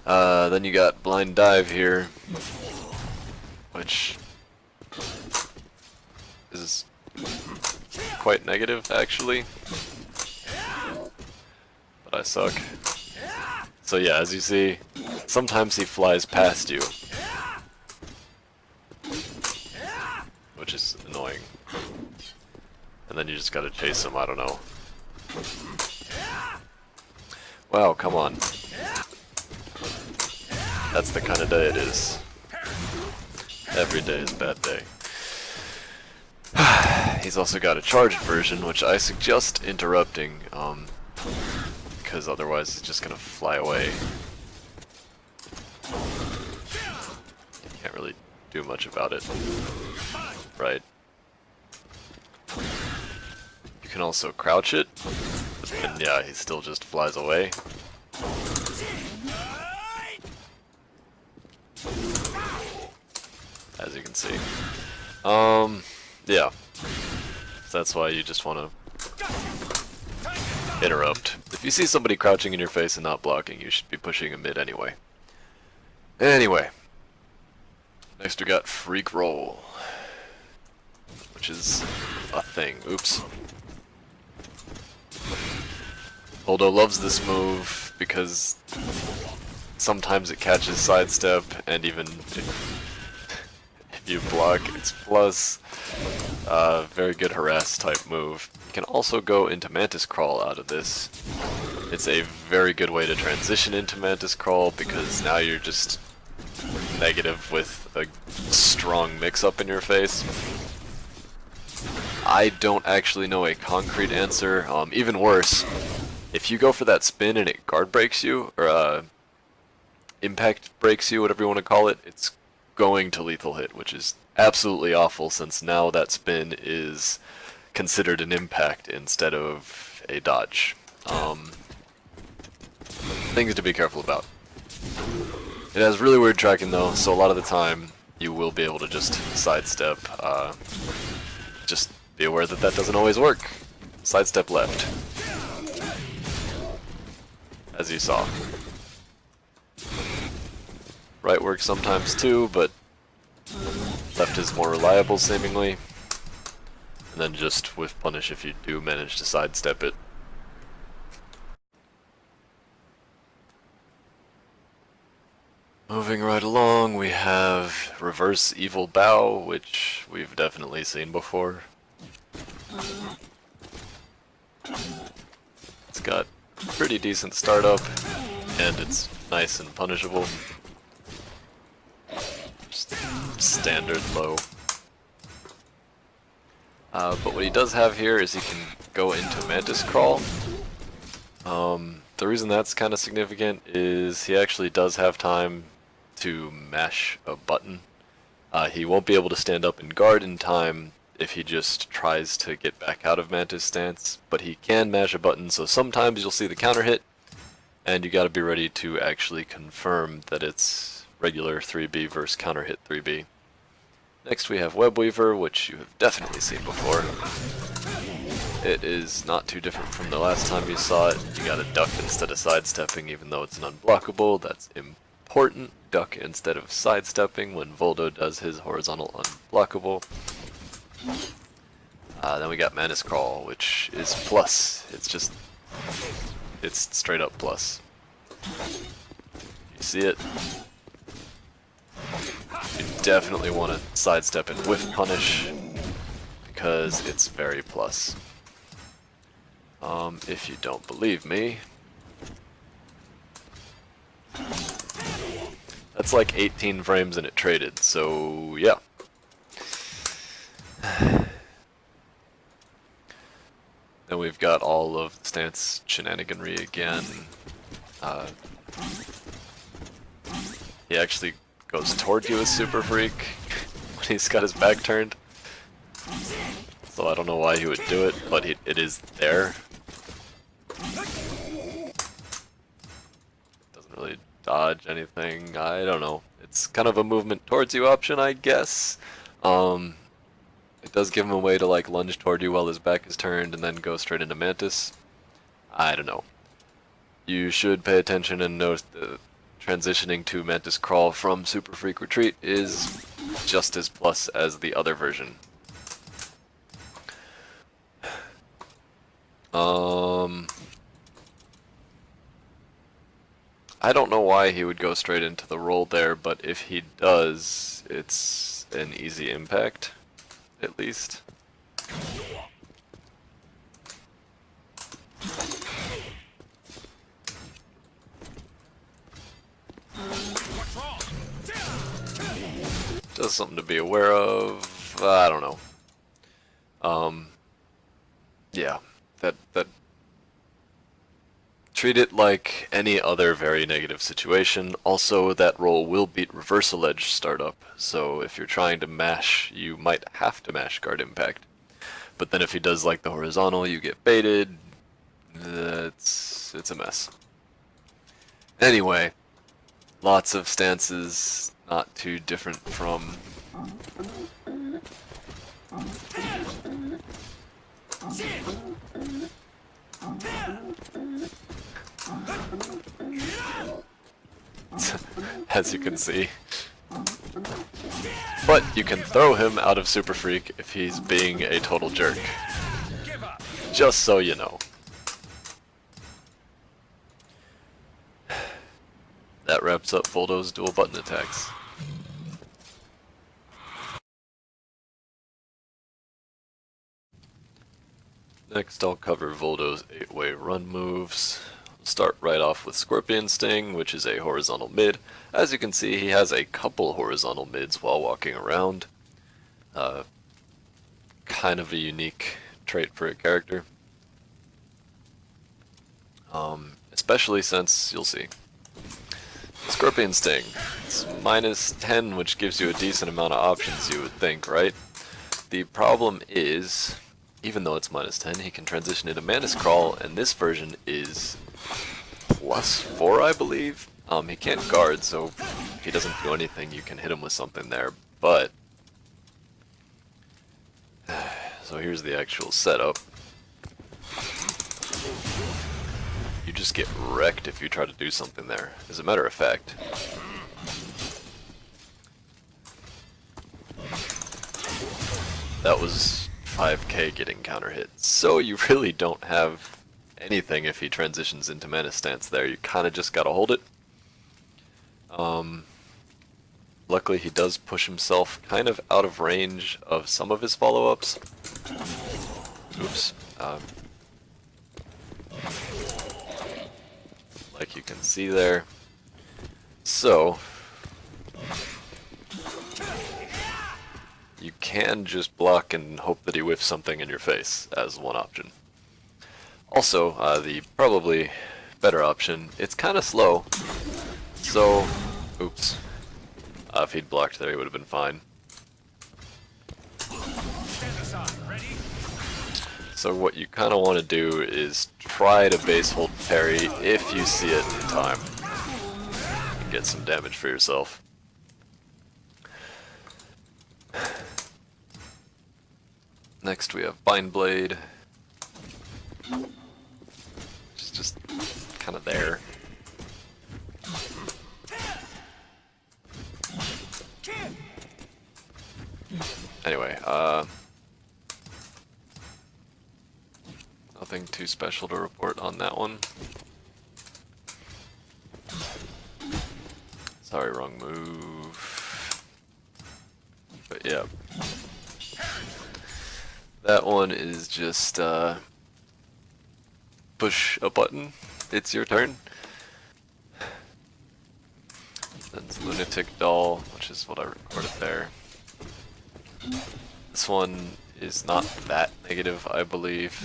Then you got blind dive here, which is quite negative actually, but I suck. So yeah, as you see, sometimes he flies past you, which is annoying. And then you just gotta chase him, I don't know. Wow, come on. That's the kind of day it is. Every day is a bad day. He's also got a charged version, which I suggest interrupting, because otherwise he's just gonna fly away. You can't really do much about it. Right. You can also crouch it, but then yeah, he still just flies away. As you can see. Yeah. So that's why you just want to interrupt. If you see somebody crouching in your face and not blocking, you should be pushing a mid anyway. Anyway. Next we got Freak Roll, which is a thing. Oops. Voldo loves this move because sometimes it catches sidestep, and even if you block, it's plus. Very good harass type move. You can also go into Mantis Crawl out of this. It's a very good way to transition into Mantis Crawl because now you're just negative with a strong mix-up in your face. I don't actually know a concrete answer. Even worse, if you go for that spin and it guard breaks you, or impact breaks you, whatever you want to call it, it's going to lethal hit, which is absolutely awful since now that spin is considered an impact instead of a dodge. Things to be careful about. It has really weird tracking though, so a lot of the time you will be able to just sidestep. Just be aware that that doesn't always work. Sidestep left. As you saw. Right works sometimes too, but left is more reliable seemingly. And then just with punish if you do manage to sidestep it. Moving right along, we have Reverse Evil Bow, which we've definitely seen before. It's got pretty decent startup, and it's nice and punishable. Just standard low. But what he does have here is he can go into Mantis Crawl. The reason that's kind of significant is he actually does have time to mash a button. He won't be able to stand up and guard in time if he just tries to get back out of Mantis stance, but he can mash a button, so sometimes you'll see the counter hit, and you gotta be ready to actually confirm that it's regular 3B versus counter hit 3B. Next we have Web Weaver, which you have definitely seen before. It is not too different from the last time you saw it. You gotta duck instead of sidestepping, even though it's an unblockable. That's important. Duck instead of sidestepping when Voldo does his horizontal unblockable. Then we got Mantis Crawl, which is plus. It's straight up plus. You see it? You definitely want to sidestep and whiff punish because it's very plus. If you don't believe me, That's like 18 frames and it traded, so yeah. Then we've got all of the stance shenaniganry again. He actually goes toward you as Super Freak when he's got his back turned. So I don't know why he would do it, but it is there. Doesn't really dodge anything, I don't know. It's kind of a movement towards you option, I guess. It does give him a way to like lunge toward you while his back is turned and then go straight into Mantis. I don't know. You should pay attention and note the transitioning to Mantis Crawl from Super Freak Retreat is just as plus as the other version. I don't know why he would go straight into the roll there, but if he does, it's an easy impact, at least. Just something to be aware of. I don't know. Yeah, that treat it like any other very negative situation. Also, that roll will beat reversal edge startup, so if you're trying to mash, you might have to mash guard impact. But then if he does like the horizontal, you get baited. It's a mess. Anyway, lots of stances, not too different from as you can see. But you can throw him out of Super Freak if he's being a total jerk. Just so you know. That wraps up Voldo's dual button attacks. Next I'll cover Voldo's 8-way run moves. We'll start right off with Scorpion Sting, which is a horizontal mid. As you can see, he has a couple horizontal mids while walking around. Kind of a unique trait for a character. Especially since, you'll see. Scorpion Sting. It's -10, which gives you a decent amount of options, you would think, right? The problem is, even though it's -10, he can transition into Mantis Crawl, and this version is +4, I believe. He can't guard, so if he doesn't do anything, you can hit him with something there, but... So here's the actual setup. You just get wrecked if you try to do something there. As a matter of fact, that was 5k getting counter hit. So you really don't have anything if he transitions into mana stance there. You kind of just gotta hold it. Luckily he does push himself kind of out of range of some of his follow-ups. Oops. Like you can see there. So you can just block and hope that he whiffs something in your face as one option. Also, the probably better option, it's kind of slow, so, oops, if he'd blocked there he would have been fine. So what you kind of want to do is try to base hold parry if you see it in time, and get some damage for yourself. Next we have Bind Blade, which is just kind of there. Anyway, nothing too special to report on that one. Sorry, wrong move. But yeah. That one is just push a button, it's your turn. Then Lunatic Doll, which is what I recorded there. This one is not that negative, I believe.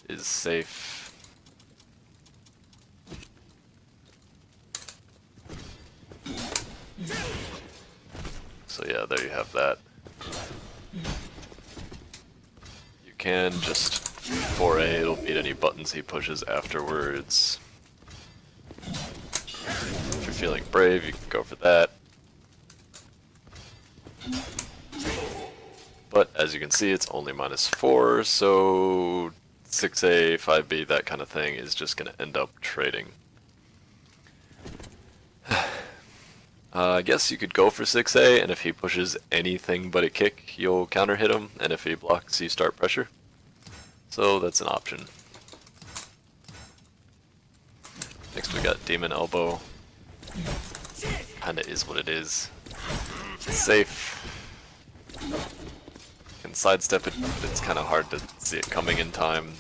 Is safe. So yeah, there you have that. You can just 4A, it'll beat any buttons he pushes afterwards. If you're feeling brave, you can go for that. But as you can see, it's only -4, so 6A, 5B, that kind of thing is just going to end up trading. I guess you could go for 6A, and if he pushes anything but a kick, you'll counter hit him, and if he blocks, you start pressure. So that's an option. Next we got Demon Elbow. Kinda is what it is. It's safe. You can sidestep it, but it's kinda hard to see it coming in time.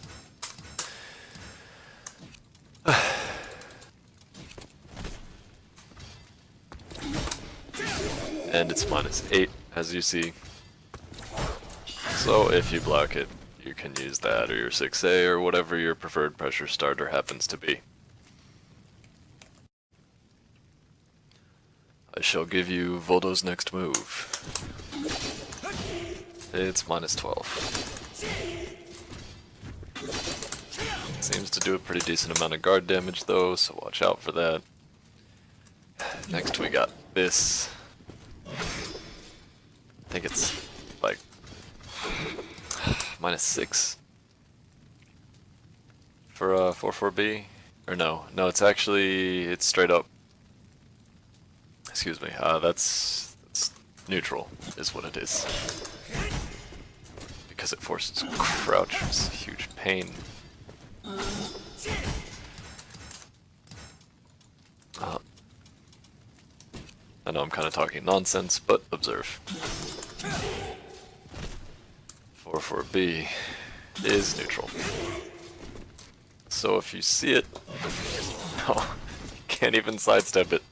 And it's -8, as you see. So if you block it, you can use that or your 6A or whatever your preferred pressure starter happens to be. I shall give you Voldo's next move. It's -12. Seems to do a pretty decent amount of guard damage though, so watch out for that. Next we got this. I think it's like -6 for 4-4B. Or no, it's actually, it's straight up. Excuse me, that's neutral is what it is. Because it forces crouch, it's a huge pain. I know I'm kind of talking nonsense, but observe. 4-4B is neutral. So if you see it, oh, you can't even sidestep it.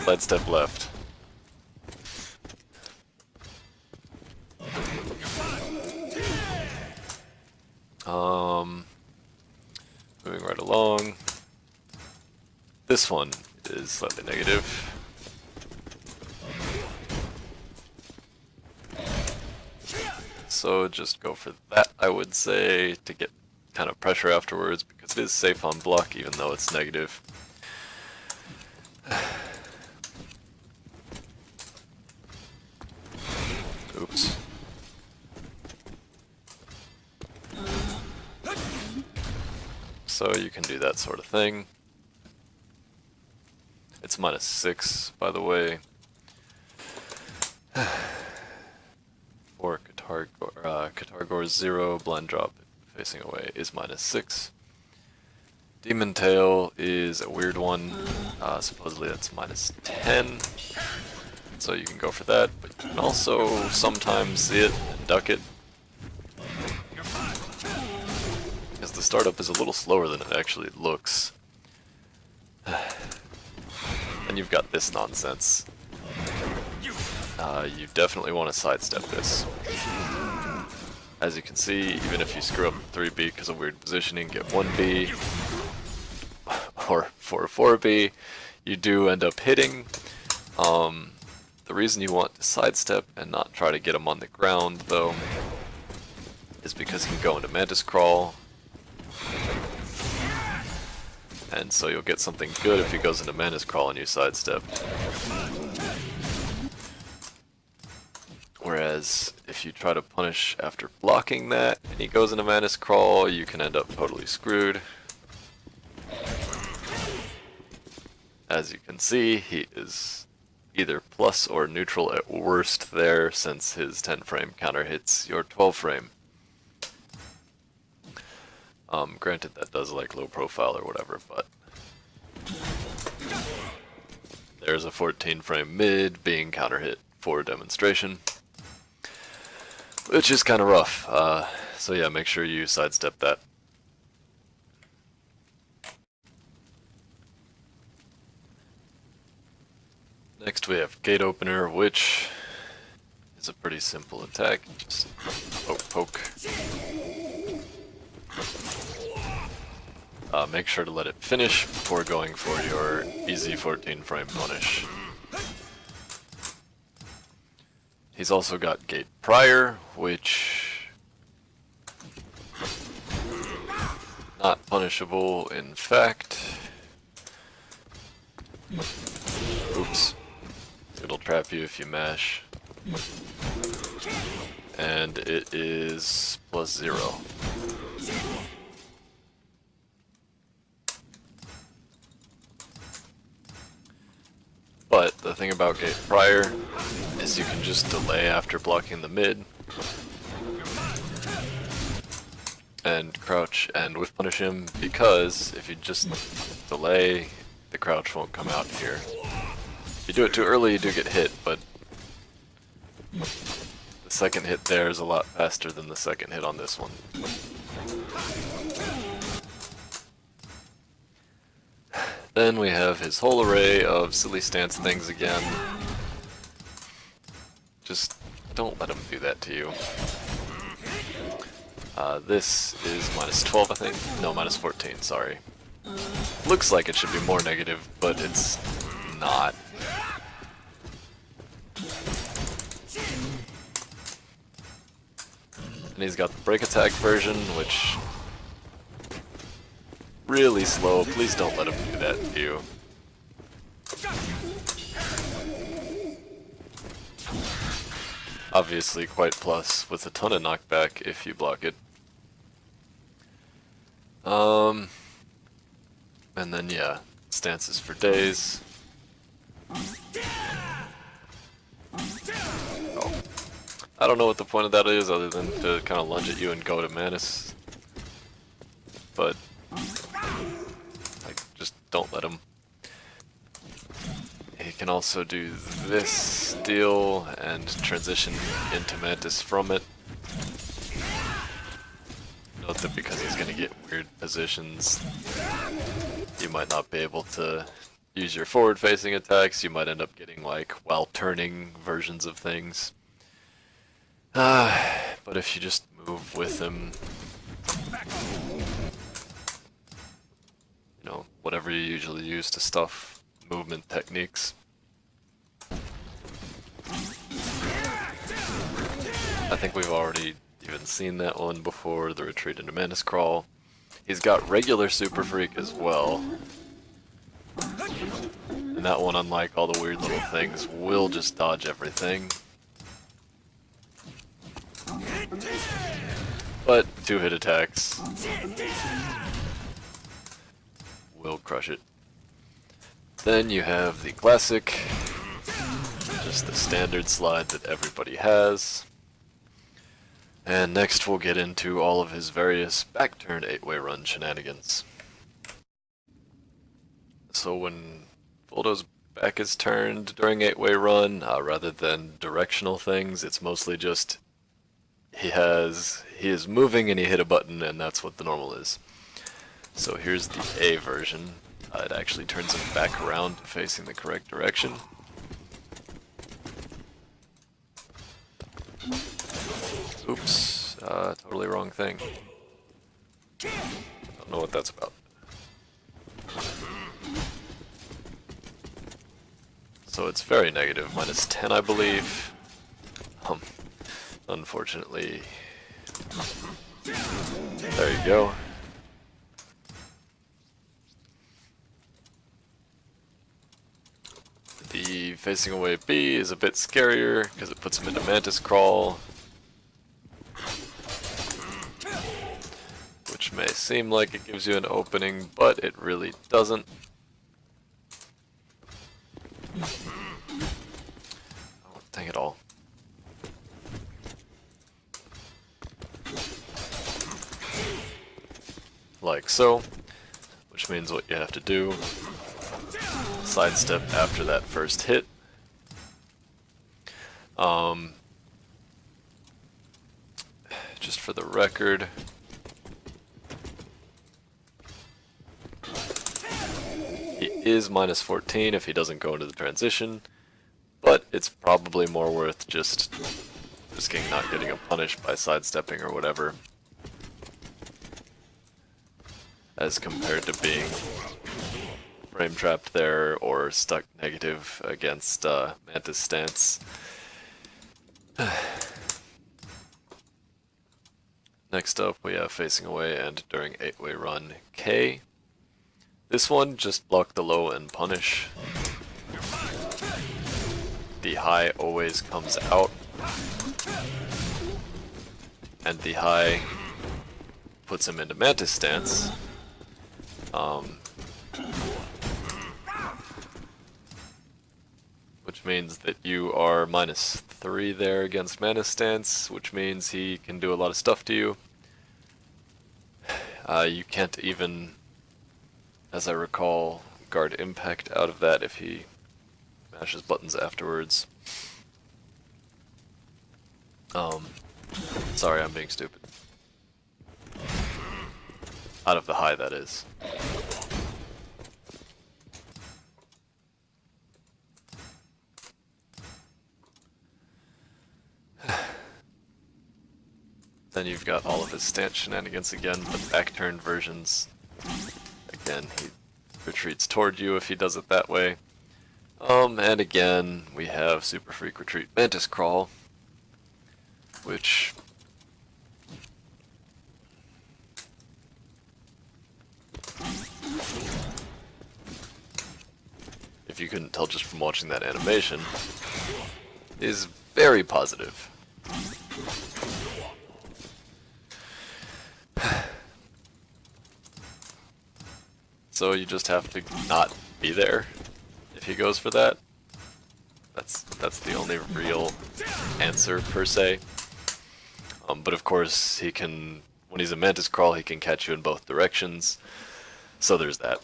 Sidestep left. Moving right along. This one is slightly negative. So just go for that, I would say, to get kind of pressure afterwards, because it is safe on block even though it's negative. Oops. So you can do that sort of thing. It's -6, by the way. For Katargor's 0, blind drop facing away is -6. Demon Tail is a weird one. Supposedly that's -10. So you can go for that, but you can also sometimes see it and duck it. Because the startup is a little slower than it actually looks. And you've got this nonsense. You definitely want to sidestep this. As you can see, even if you screw up 3B because of weird positioning, get 1B, or 4-4B, you do end up hitting. The reason you want to sidestep and not try to get him on the ground, though, is because he can go into Mantis Crawl. And so you'll get something good if he goes into Mantis Crawl and you sidestep. Whereas, if you try to punish after blocking that, and he goes into Mantis Crawl, you can end up totally screwed. As you can see, he is either plus or neutral at worst there, since his 10-frame counter hits your 12-frame. Granted, that does like low profile or whatever, but there's a 14-frame mid being counter hit for demonstration, which is kind of rough. So yeah, make sure you sidestep that. Next we have Gate Opener, which is a pretty simple attack. Just poke. Make sure to let it finish before going for your easy 14 frame punish. He's also got Gate Prior, which not punishable in fact. Oops. It'll trap you if you mash. And it is +0. But the thing about Gate Prior is you can just delay after blocking the mid and crouch and whiff punish him, because if you just delay, the crouch won't come out here. If you do it too early, you do get hit, but the second hit there is a lot faster than the second hit on this one. Then we have his whole array of silly stance things again. Just don't let him do that to you. This is -12, I think. No, -14, sorry. Looks like it should be more negative, but it's not. And he's got the break attack version, which really slow. Please don't let him do that to you. Obviously quite plus with a ton of knockback if you block it. And then yeah, stances for days. Oh. I don't know what the point of that is other than to kind of lunge at you and go to Manus. But like, just don't let him. He can also do this deal and transition into Mantis from it. Note that because he's going to get weird positions, you might not be able to use your forward-facing attacks. You might end up getting like while turning versions of things. But if you just move with him, you know, whatever you usually use to stuff movement techniques. I think we've already even seen that one before, the retreat into Manus Crawl. He's got regular Super Freak as well. And that one, unlike all the weird little things, will just dodge everything. But 2-hit attacks will crush it. Then you have the classic, just the standard slide that everybody has. And next we'll get into all of his various back-turn 8-way run shenanigans. So when Voldo's back is turned during 8-way run, rather than directional things, it's mostly just he is moving and he hit a button, and that's what the normal is. So here's the A version. It actually turns him back around facing the correct direction. Oops, totally wrong thing. Don't know what that's about. So it's very negative, -10 I believe. Unfortunately. There you go. The facing away B is a bit scarier because it puts him into Mantis Crawl, which may seem like it gives you an opening, but it really doesn't. Oh, dang it all. Like so, which means what you have to do, sidestep after that first hit. Just for the record, he is -14 if he doesn't go into the transition, but it's probably more worth just risking not getting a punish by sidestepping or whatever, as compared to being frame trapped there or stuck negative against Mantis stance. Next up we have facing away and during 8-way run K. This one just block the low and punish. The high always comes out, and the high puts him into Mantis stance. Which means that you are -3 there against Mantis stance, which means he can do a lot of stuff to you. You can't even, as I recall, guard impact out of that if he mashes buttons afterwards. Sorry, I'm being stupid. Out of the high, that is. Then you've got all of his stance shenanigans again, the back-turned versions. Again, he retreats toward you if he does it that way. And again, we have Super Freak Retreat Mantis Crawl, which if you couldn't tell just from watching that animation, is very positive. So you just have to not be there if he goes for that. That's the only real answer per se. But of course he can, when he's a Mantis Crawl, he can catch you in both directions. So there's that.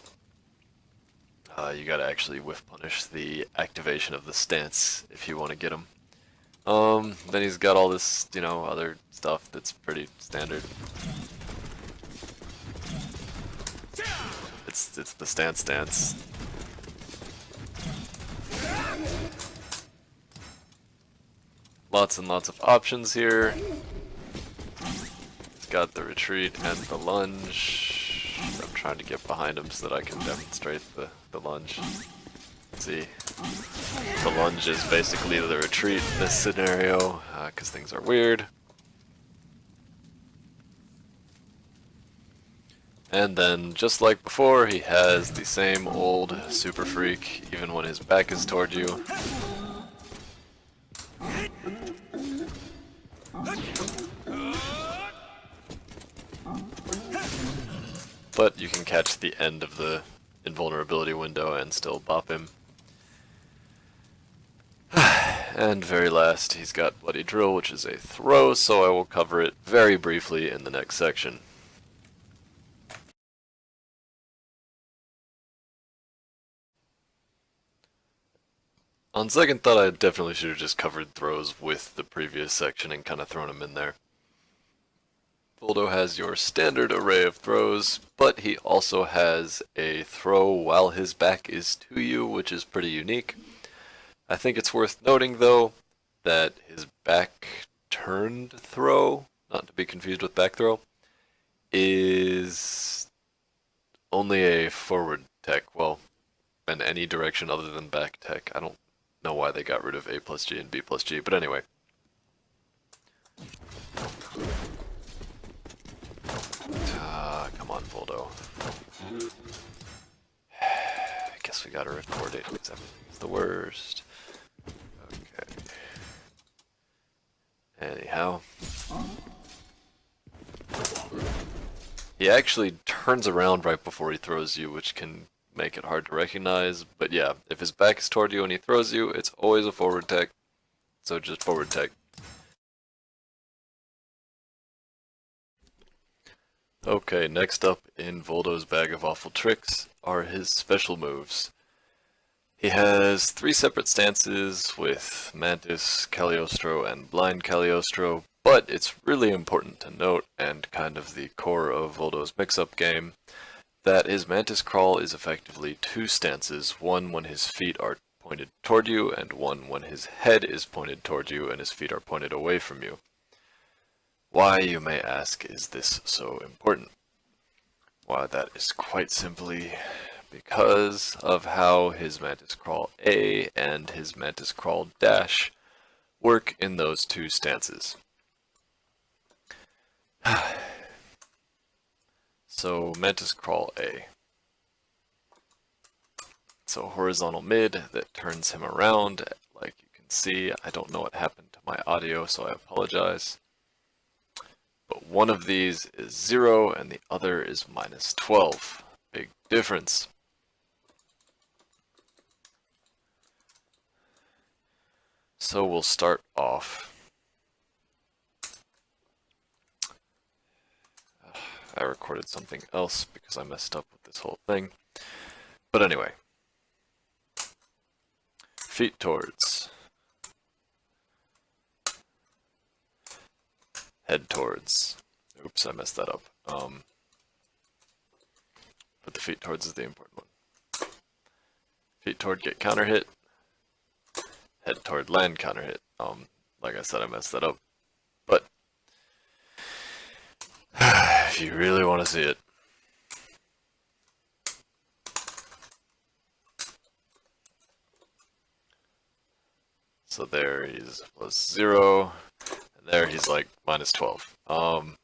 You gotta actually whiff punish the activation of the stance if you want to get him. Then he's got all this, you know, other stuff that's pretty standard. It's the stance. Lots and lots of options here. He's got the retreat and the lunge. I'm trying to get behind him so that I can demonstrate the lunge. Let's see. The lunge is basically the retreat in this scenario, because things are weird. And then, just like before, he has the same old Super Freak, even when his back is toward you. But you can catch the end of the invulnerability window and still bop him. And very last, he's got Bloody Drill, which is a throw, so I will cover it very briefly in the next section. On second thought, I definitely should have just covered throws with the previous section and kind of thrown them in there. Voldo has your standard array of throws, but he also has a throw while his back is to you, which is pretty unique. I think it's worth noting, though, that his back-turned throw, not to be confused with back throw, is only a forward tech, well, in any direction other than back tech. I don't know why they got rid of A plus G and B plus G, but anyway. Come on, Voldo. I guess we gotta record it because everything's the worst. Okay. Anyhow. He actually turns around right before he throws you, which can make it hard to recognize. But yeah, if his back is toward you and he throws you, it's always a forward tech. So just forward tech. Okay, next up in Voldo's bag of awful tricks are his special moves. He has 3 separate stances with Mantis, Cagliostro, and Blind Cagliostro, but it's really important to note, and kind of the core of Voldo's mix-up game, that his Mantis Crawl is effectively 2 stances, one when his feet are pointed toward you, and one when his head is pointed toward you and his feet are pointed away from you. Why, you may ask, is this so important? Why, that is quite simply because of how his Mantis Crawl A and his Mantis Crawl Dash work in those two stances. So, Mantis Crawl A. So, horizontal mid that turns him around. Like you can see, I don't know what happened to my audio, so I apologize. But one of these is 0 and the other is -12. Big difference. So we'll start off. I recorded something else because I messed up with this whole thing. But anyway. Feet towards. Head towards. Oops, I messed that up. But the feet towards is the important one. Feet toward, get counter hit. Head toward, land counter hit. Like I said, I messed that up. But if you really want to see it, so there he's +0, and there he's like -12.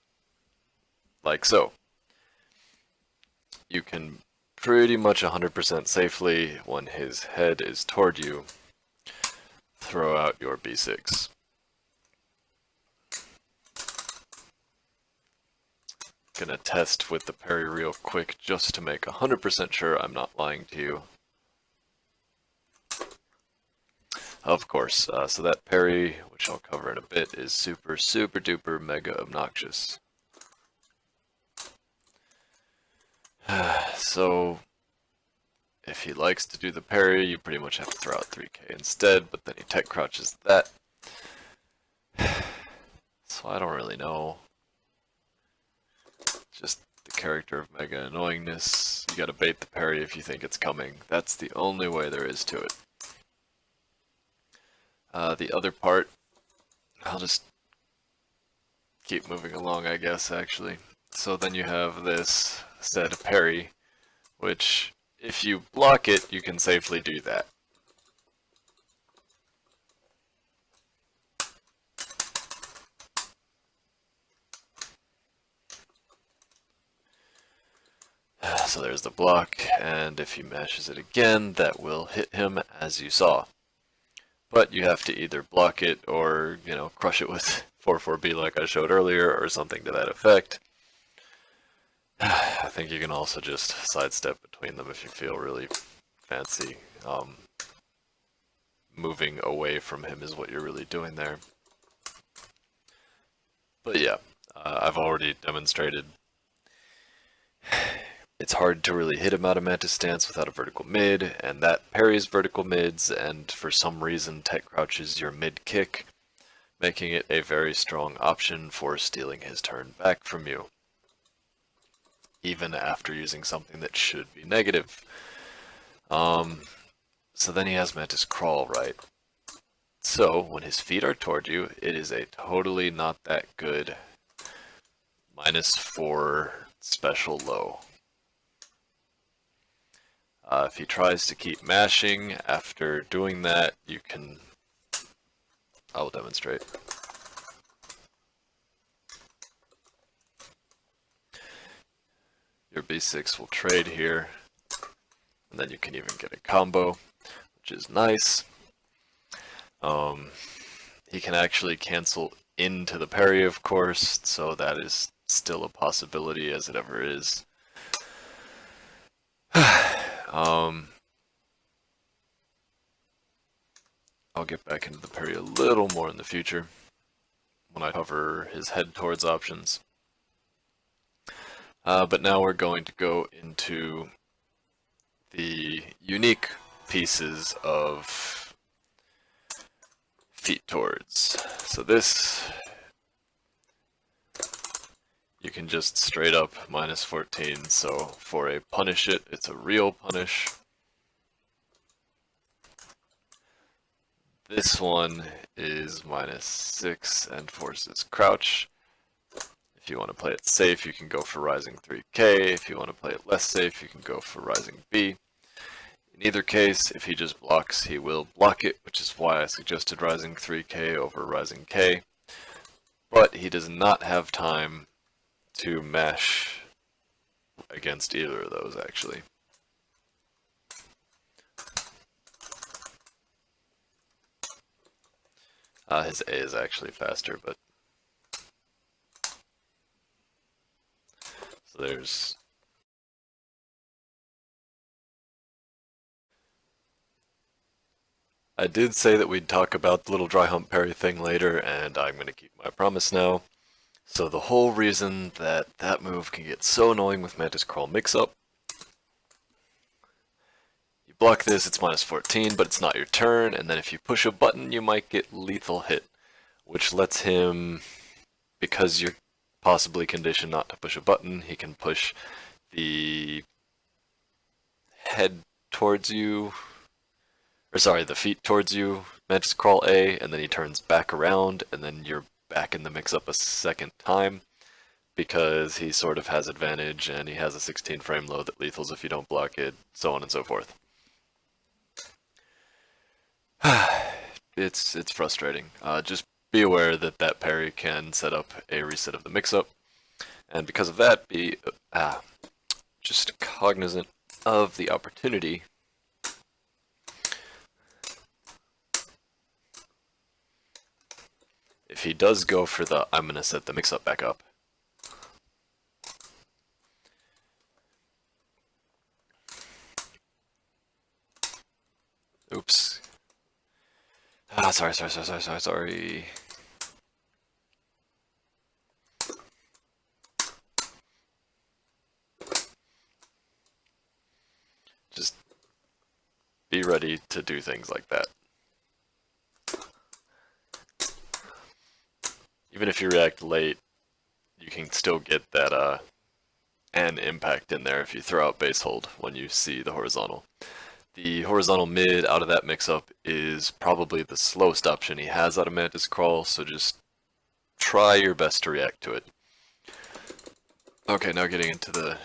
Like so. You can pretty much 100% safely, when his head is toward you, throw out your B6. Gonna test with the parry real quick just to make 100% sure I'm not lying to you. Of course, so that parry, which I'll cover in a bit, is super duper mega obnoxious. So, if he likes to do the parry, you pretty much have to throw out 3k instead, but then he tech crouches that. So I don't really know. Just the character of mega annoyingness. You gotta bait the parry if you think it's coming. That's the only way there is to it. The other part, I'll just keep moving along, I guess, actually. So then you have this said parry, which, if you block it, you can safely do that. So there's the block, and if he mashes it again, that will hit him, as you saw. But you have to either block it or, you know, crush it with 4-4-B like I showed earlier, or something to that effect. I think you can also just sidestep between them if you feel really fancy. Moving away from him is what you're really doing there. But yeah, I've already demonstrated it's hard to really hit him out of Mantis stance without a vertical mid, and that parries vertical mids, and for some reason tech crouches your mid kick, making it a very strong option for stealing his turn back from you, even after using something that should be negative. So then he has Mantis Crawl, right? So when his feet are toward you, it is a totally not that good -4 special low. If he tries to keep mashing after doing that, you can... I will demonstrate. Your B6 will trade here, and then you can even get a combo, which is nice. He can actually cancel into the parry, of course, so that is still a possibility as it ever is. I'll get back into the parry a little more in the future when I cover his head towards options. But now we're going to go into the unique pieces of feet towards. So this, you can just straight up -14. So for a punish it, it's a real punish. This one is -6 and forces crouch. If you want to play it safe, you can go for Rising 3K. If you want to play it less safe, you can go for Rising B. In either case, if he just blocks, he will block it, which is why I suggested Rising 3K over Rising K. But he does not have time to mash against either of those, actually. His A is actually faster, but... So there's... I did say that we'd talk about the little dry hump parry thing later, and I'm going to keep my promise now. So the whole reason that that move can get so annoying with Mantis Crawl mix-up, you block this, it's -14, but it's not your turn, and then if you push a button, you might get lethal hit, which lets him, because you're possibly conditioned not to push a button, he can push the head towards you, or sorry, the feet towards you, Mantis Crawl A, and then he turns back around, and then you're back in the mix-up a second time, because he sort of has advantage, and he has a 16 frame low that lethals if you don't block it, so on and so forth. It's frustrating. Just be aware that that parry can set up a reset of the mix-up, and because of that, be just cognizant of the opportunity if he does go for the I'm gonna set the mix-up back up. Oops. Sorry. Just be ready to do things like that. Even if you react late, you can still get that an impact in there if you throw out base hold when you see the horizontal. The horizontal mid out of that mix-up is probably the slowest option he has out of Mantis Crawl, so just try your best to react to it. Okay, now getting into the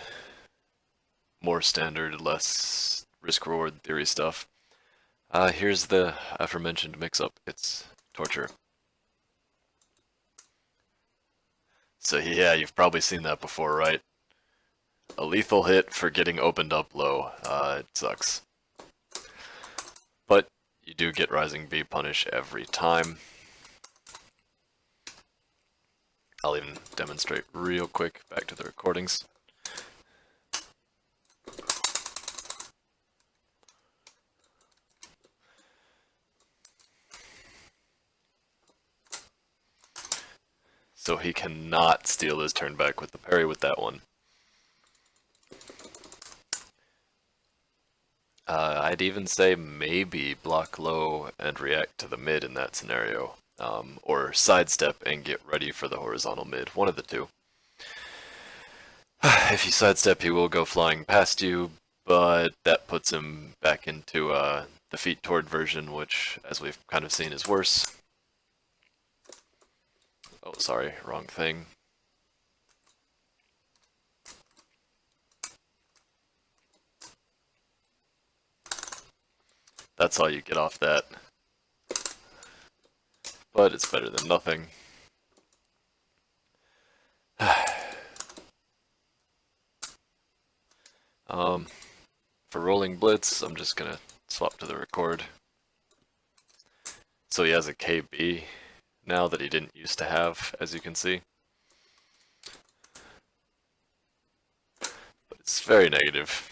more standard, less risk-reward theory stuff. Here's the aforementioned mix-up. It's torture. So yeah, you've probably seen that before, right? A lethal hit for getting opened up low. It sucks. But you do get Rising B punish every time. I'll even demonstrate real quick back to the recordings. So he cannot steal his turn back with the parry with that one. I'd even say maybe block low and react to the mid in that scenario. Or sidestep and get ready for the horizontal mid, one of the two. If you sidestep, he will go flying past you, but that puts him back into the feet toward version, which, as we've kind of seen, is worse. Oh, sorry, wrong thing. That's all you get off that. But it's better than nothing. For rolling blitz, I'm just gonna swap to the record. So he has a KB now that he didn't used to have, as you can see. But it's very negative.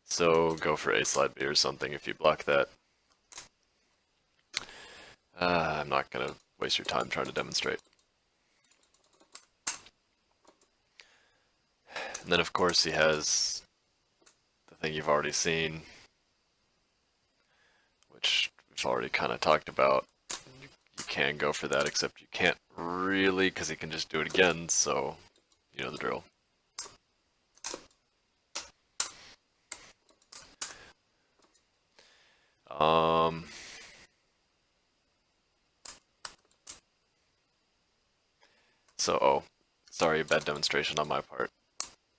So go for A slide B or something if you block that. I'm not gonna waste your time trying to demonstrate. And then of course he has the thing you've already seen, which we've already kind of talked about. You can go for that, except you can't really because he can just do it again, so you know the drill. So, oh, sorry, bad demonstration on my part.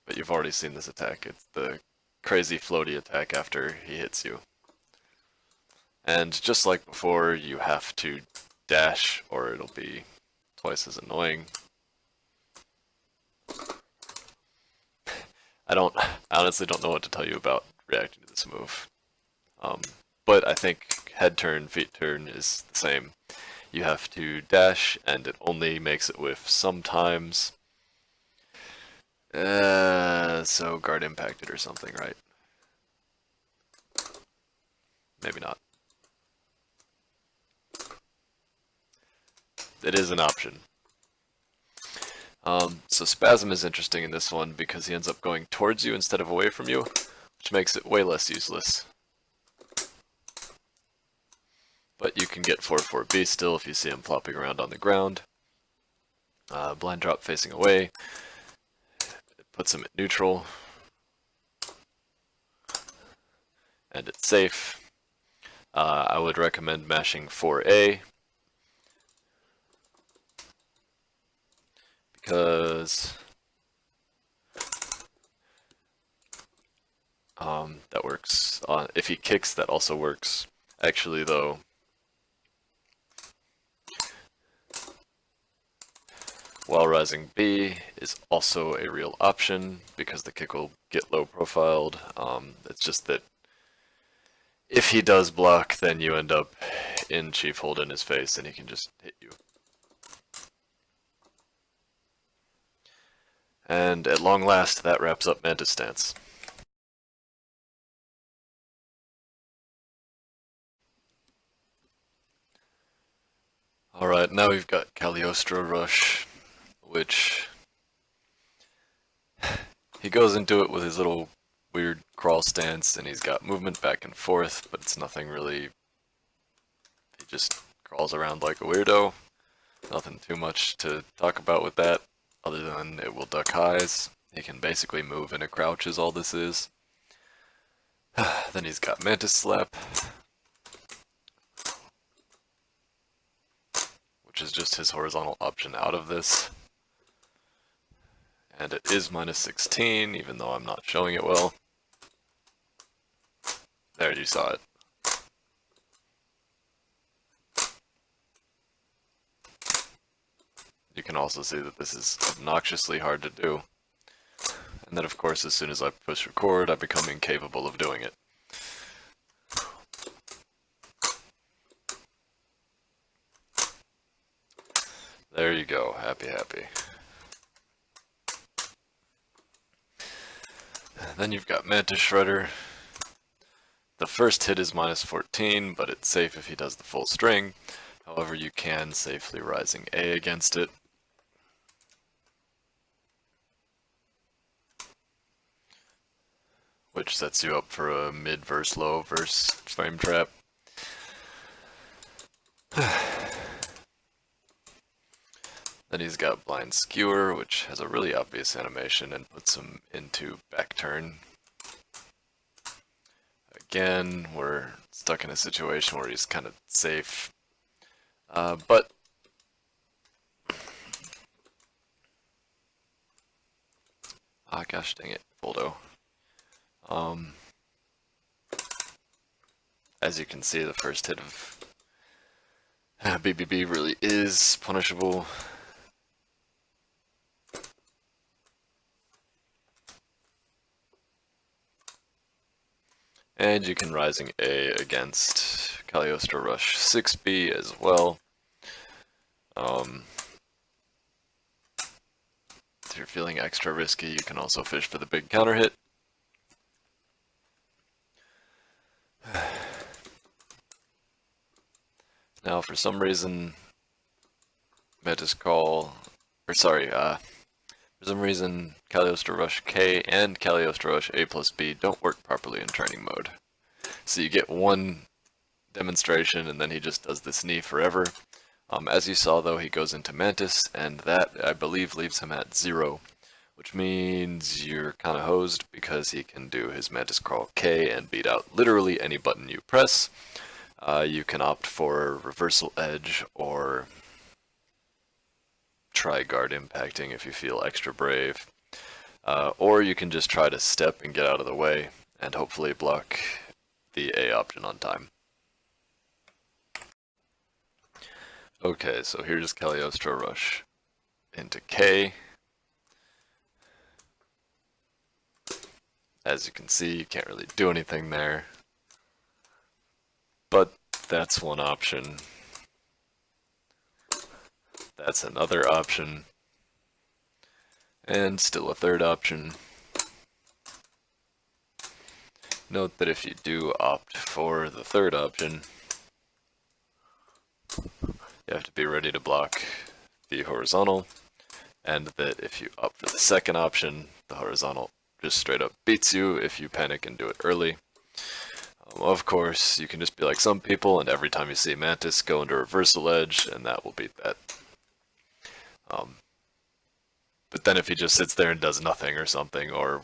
But you've already seen this attack. It's the crazy floaty attack after he hits you. And just like before, you have to dash or it'll be twice as annoying. I honestly don't know what to tell you about reacting to this move. But I think head turn, feet turn is the same. You have to dash, and it only makes it whiff sometimes. So guard impacted or something, right? Maybe not. It is an option. So Spasm is interesting in this one because he ends up going towards you instead of away from you, which makes it way less useless. But you can get 4-4B still if you see him flopping around on the ground. Blind drop facing away. It puts him at neutral. And it's safe. I would recommend mashing 4A. Because that works. If he kicks, that also works. Actually, though, while rising B is also a real option because the kick will get low profiled. It's just that if he does block, then you end up in Chief Hold in his face and he can just hit you. And at long last, that wraps up Mantis Stance. Alright, now we've got Cagliostro Rush, which he goes into it with his little weird crawl stance, and he's got movement back and forth, but it's nothing really. He just crawls around like a weirdo. Nothing too much to talk about with that, other than it will duck highs. He can basically move in a crouch is all this is. Then he's got Mantis Slap, which is just his horizontal option out of this. And it is -16, even though I'm not showing it well. There, you saw it. You can also see that this is obnoxiously hard to do. And then of course, as soon as I push record, I become incapable of doing it. There you go, happy, happy. Then you've got Mantis Shredder. The first hit is -14, but it's safe if he does the full string. However, you can safely rising A against it. Which sets you up for a mid verse low verse frame trap. Then he's got Blind Skewer, which has a really obvious animation and puts him into back turn. Again, we're stuck in a situation where he's kind of safe. But gosh dang it, Voldo. As you can see, the first hit of BBB really is punishable. And you can rising A against Cagliostro Rush 6B as well. If you're feeling extra risky, you can also fish for the big counter hit. Now, for some reason, for some reason, Cagliostro Rush K and Cagliostro Rush A+B don't work properly in training mode. So you get one demonstration and then he just does this knee forever. As you saw though, he goes into Mantis, and that, I believe, leaves him at 0. Which means you're kind of hosed because he can do his Mantis Crawl K and beat out literally any button you press. You can opt for Reversal Edge or try guard impacting if you feel extra brave. Or you can just try to step and get out of the way and hopefully block the A option on time. Okay, so here's Cagliostro Rush into K. As you can see, you can't really do anything there. But that's one option. That's another option. And still a third option. Note that if you do opt for the third option, you have to be ready to block the horizontal, and that if you opt for the second option, the horizontal just straight up beats you if you panic and do it early. Of course, you can just be like some people, and every time you see Mantis, go into reversal edge, and that will beat that. But then if he just sits there and does nothing or something, or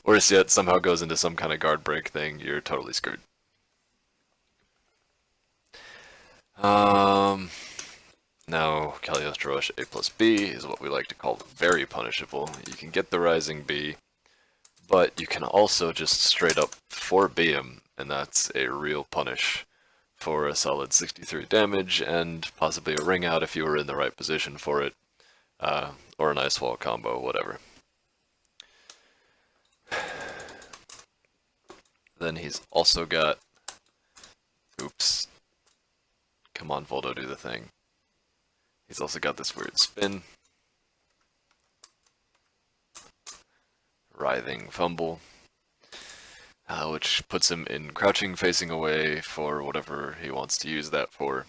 worse yet, somehow goes into some kind of guard break thing, you're totally screwed. Now, Cagliostro Rush A plus B is what we like to call very punishable. You can get the Rising B, but you can also just straight up 4B him, and that's a real punish for a solid 63 damage, and possibly a ring out if you were in the right position for it, or an Ice Wall combo, whatever. Then he's also got, oops, come on Voldo, do the thing. He's also got this weird spin, writhing fumble, which puts him in crouching facing away for whatever he wants to use that for.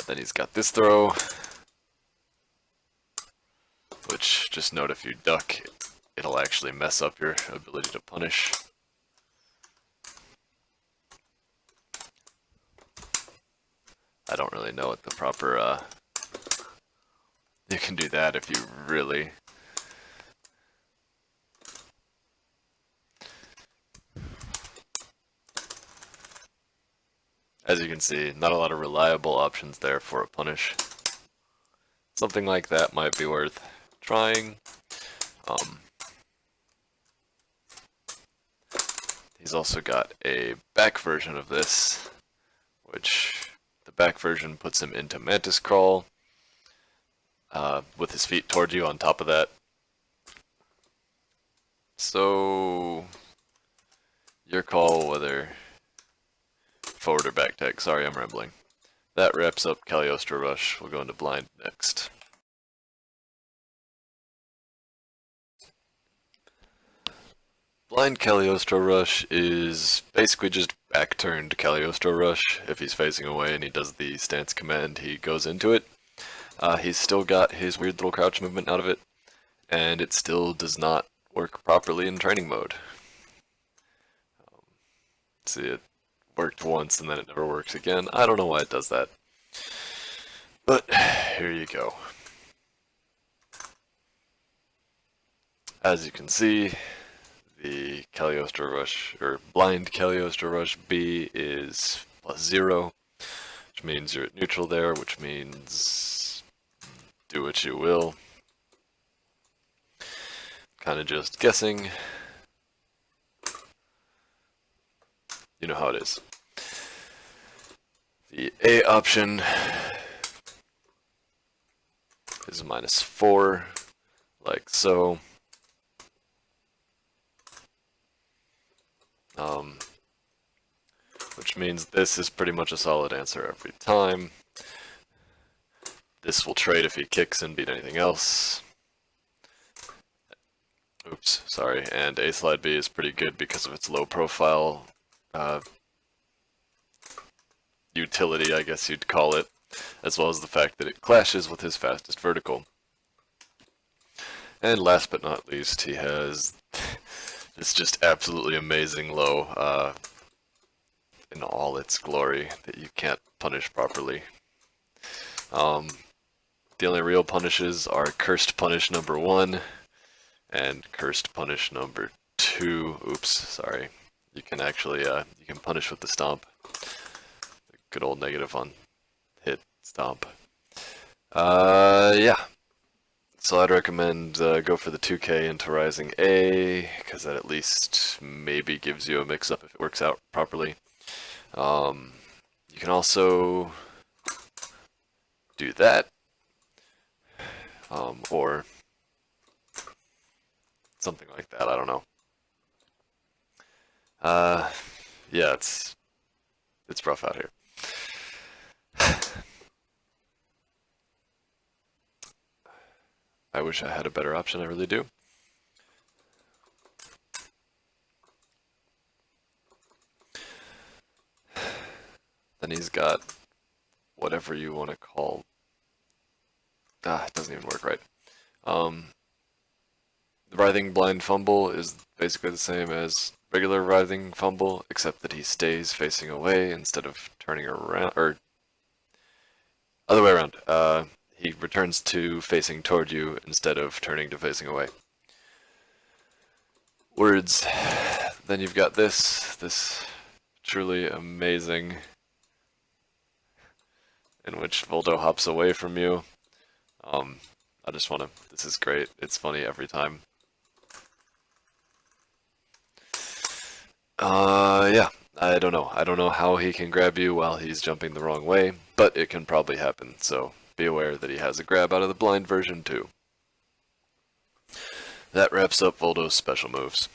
Then he's got this throw, which, just note, if you duck, it'll actually mess up your ability to punish. I don't really know what the proper, you can do that if you really... As you can see, not a lot of reliable options there for a punish. Something like that might be worth trying. He's also got a back version of this, which the back version puts him into Mantis Crawl, with his feet towards you on top of that. So, your call whether forward or back tag. Sorry, I'm rambling. That wraps up Cagliostro Rush. We'll go into blind next. Blind Cagliostro Rush is basically just back-turned Cagliostro Rush. If he's facing away and he does the stance command, he goes into it. He's still got his weird little crouch movement out of it, and it still does not work properly in training mode. See, it worked once and then it never works again. I don't know why it does that. But here you go. As you can see, the Cagliostro Rush, or blind Cagliostro Rush B is +0, which means you're at neutral there, which means do what you will. Kind of just guessing. You know how it is. The A option is -4, like so. Which means this is pretty much a solid answer every time. This will trade if he kicks and beat anything else. Oops, sorry. And A slide B is pretty good because of its low profile utility, I guess you'd call it, as well as the fact that it clashes with his fastest vertical. And last but not least, he has this just absolutely amazing low in all its glory that you can't punish properly. The only real punishes are Cursed Punish number 1 and Cursed Punish number 2. Oops, sorry. You can actually, you can punish with the stomp. Good old negative on hit stomp. Yeah. So I'd recommend go for the 2K into Rising A, because that at least maybe gives you a mix-up if it works out properly. You can also do that, or something like that, I don't know. Yeah, it's rough out here. I wish I had a better option, I really do. Then he's got whatever you want to call. It doesn't even work right. The writhing blind fumble is basically the same as regular writhing fumble, except that he stays facing away instead of turning around, or other way around. He returns to facing toward you instead of turning to facing away. Words. Then you've got this truly amazing, in which Voldo hops away from you. I just want to, this is great. It's funny every time. Yeah, I don't know. I don't know how he can grab you while he's jumping the wrong way, but it can probably happen, so be aware that he has a grab out of the blind version too. That wraps up Voldo's special moves.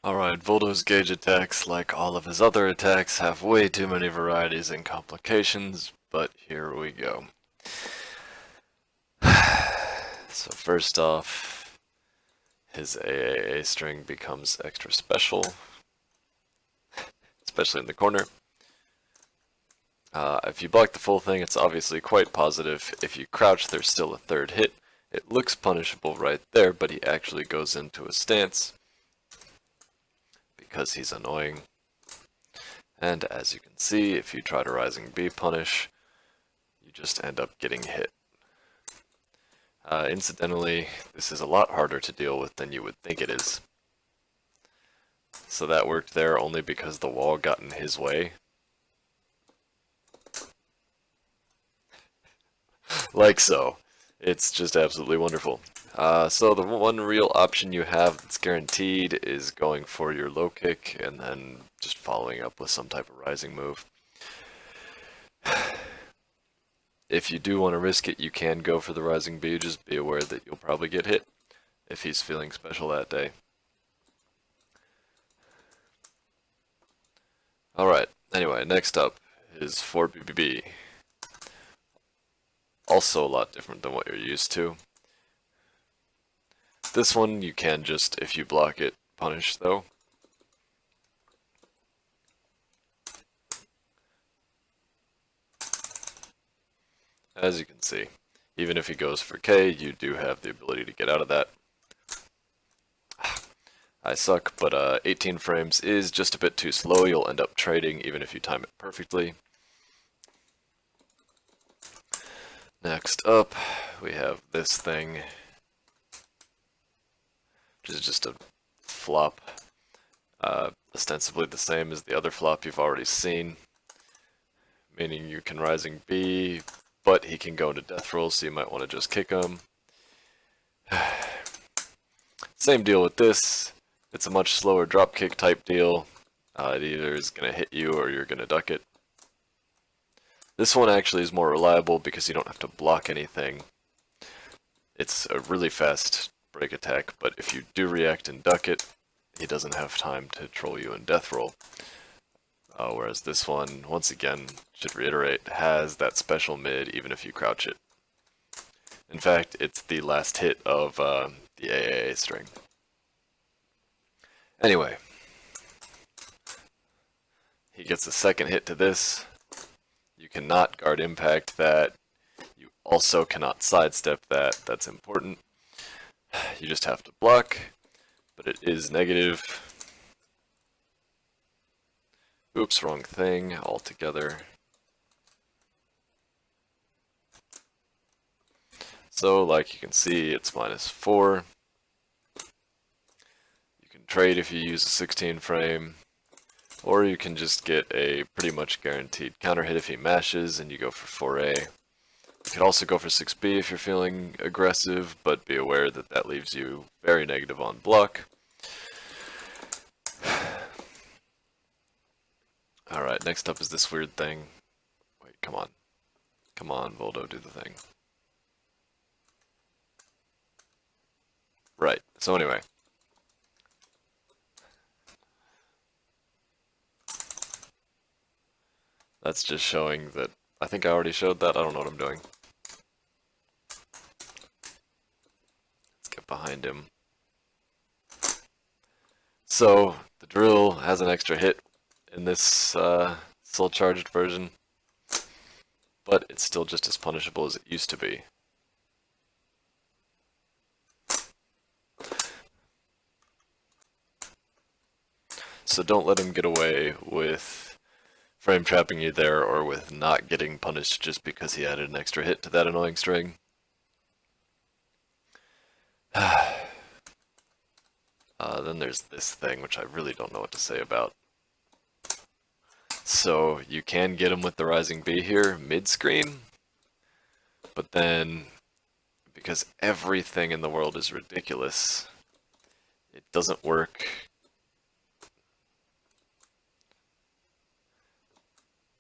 Alright, Voldo's gauge attacks, like all of his other attacks, have way too many varieties and complications, but here we go. So first off, his AAA string becomes extra special, especially in the corner. If you block the full thing, it's obviously quite positive. If you crouch, there's still a third hit. It looks punishable right there, but he actually goes into a stance because he's annoying. And as you can see, if you try to Rising B punish, you just end up getting hit. Incidentally, this is a lot harder to deal with than you would think it is. So that worked there only because the wall got in his way. Like so. It's just absolutely wonderful. So the one real option you have that's guaranteed is going for your low kick and then just following up with some type of rising move. If you do want to risk it, you can go for the Rising B, just be aware that you'll probably get hit if he's feeling special that day. Alright, anyway, next up is 4BBB. Also a lot different than what you're used to. This one you can just, if you block it, punish though. As you can see, even if he goes for K, you do have the ability to get out of that. I suck, but 18 frames is just a bit too slow. You'll end up trading even if you time it perfectly. Next up, we have this thing, which is just a flop. Ostensibly the same as the other flop you've already seen, meaning you can Rising B, but he can go into death roll, so you might want to just kick him. Same deal with this. It's a much slower dropkick type deal. It either is going to hit you or you're going to duck it. This one actually is more reliable because you don't have to block anything. It's a really fast break attack, but if you do react and duck it, he doesn't have time to troll you in death roll. Whereas this one, once again, should reiterate, has that special mid even if you crouch it. In fact, it's the last hit of the AAA string. Anyway, he gets a second hit to this. You cannot guard impact that. You also cannot sidestep that. That's important. You just have to block, but it is negative. Oops, wrong thing altogether. So, like you can see, it's -4. You can trade if you use a 16 frame, Or you can just get a pretty much guaranteed counter hit if he mashes and you go for 4A. You could also go for 6B if you're feeling aggressive, but be aware that that leaves you very negative on block. Alright, next up is this weird thing. Wait, come on. Come on, Voldo, do the thing. Right, so anyway. That's just showing that, I think I already showed that, I don't know what I'm doing. Let's get behind him. So, the drill has an extra hit in this soul charged version, but it's still just as punishable as it used to be. So don't let him get away with frame trapping you there or with not getting punished just because he added an extra hit to that annoying string. Then there's this thing which I really don't know what to say about. So you can get him with the Rising B here mid-screen, but then because everything in the world is ridiculous, it doesn't work.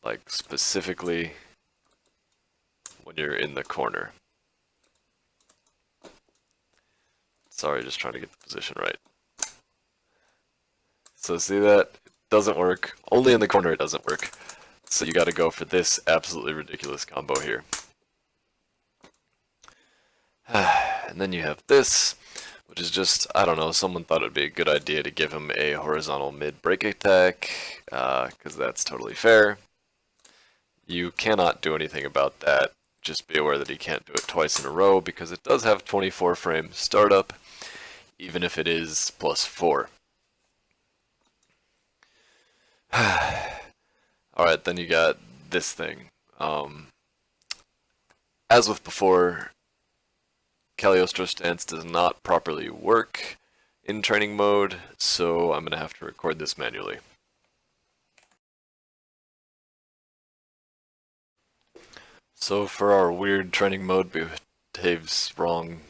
Like specifically when you're in the corner. Sorry, just trying to get the position right. So see that? It doesn't work. Only in the corner it doesn't work. So you gotta go for this absolutely ridiculous combo here. And then you have this, which is just, I don't know, someone thought it'd be a good idea to give him a horizontal mid break attack, because that's totally fair. You cannot do anything about that. Just be aware that he can't do it twice in a row because it does have 24 frame startup, even if it is +4. Alright, then you got this thing. As with before, Cagliostro stance does not properly work in training mode, so I'm going to have to record this manually. So for our weird training mode behaves wrong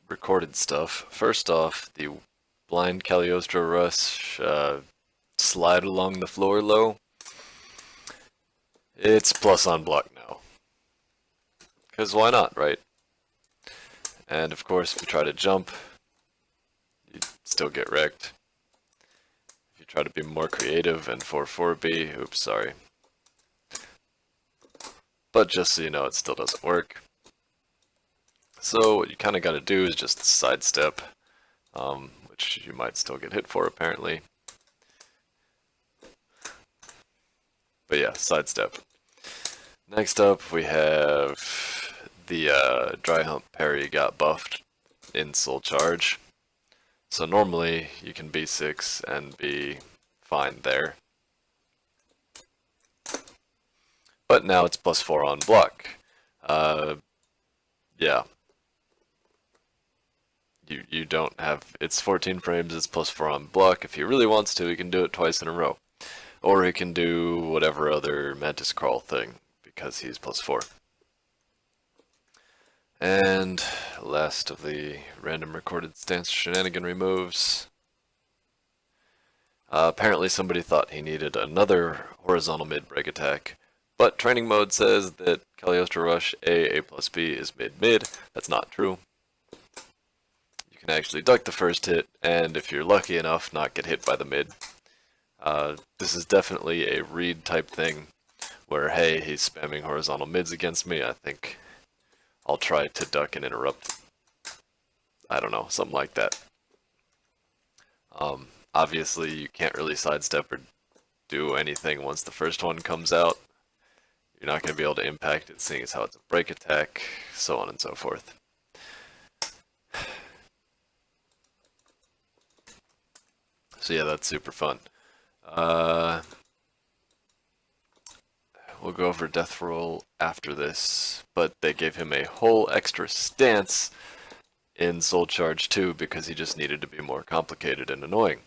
recorded stuff, first off, the blind Cagliostro rush slide along the floor low, it's plus on block now. Because why not, right? And of course, if you try to jump, you still get wrecked. If you try to be more creative and 4-4B, oops, sorry. But just so you know, it still doesn't work. So what you kind of got to do is just sidestep, which you might still get hit for apparently. But yeah, sidestep. Next up we have the dry hump parry got buffed in soul charge. So normally you can B6 and be fine there. But now it's +4 on block. Yeah. You don't have, it's 14 frames, it's +4 on block. If he really wants to, he can do it twice in a row. Or he can do whatever other Mantis Crawl thing, because he's +4. And last of the random recorded stance shenanigan removes. Apparently somebody thought he needed another horizontal mid break attack. But training mode says that Cagliostro Rush A+B is mid-mid. That's not true. You can actually duck the first hit, and if you're lucky enough, not get hit by the mid. This is definitely a read type thing, where hey, he's spamming horizontal mids against me, I think I'll try to duck and interrupt. I don't know, something like that. Obviously, you can't really sidestep or do anything once the first one comes out. You're not going to be able to impact it, seeing as how it's a break attack, so on and so forth. So yeah, that's super fun. We'll go over Death Roll after this, but they gave him a whole extra stance in Soul Charge 2 because he just needed to be more complicated and annoying.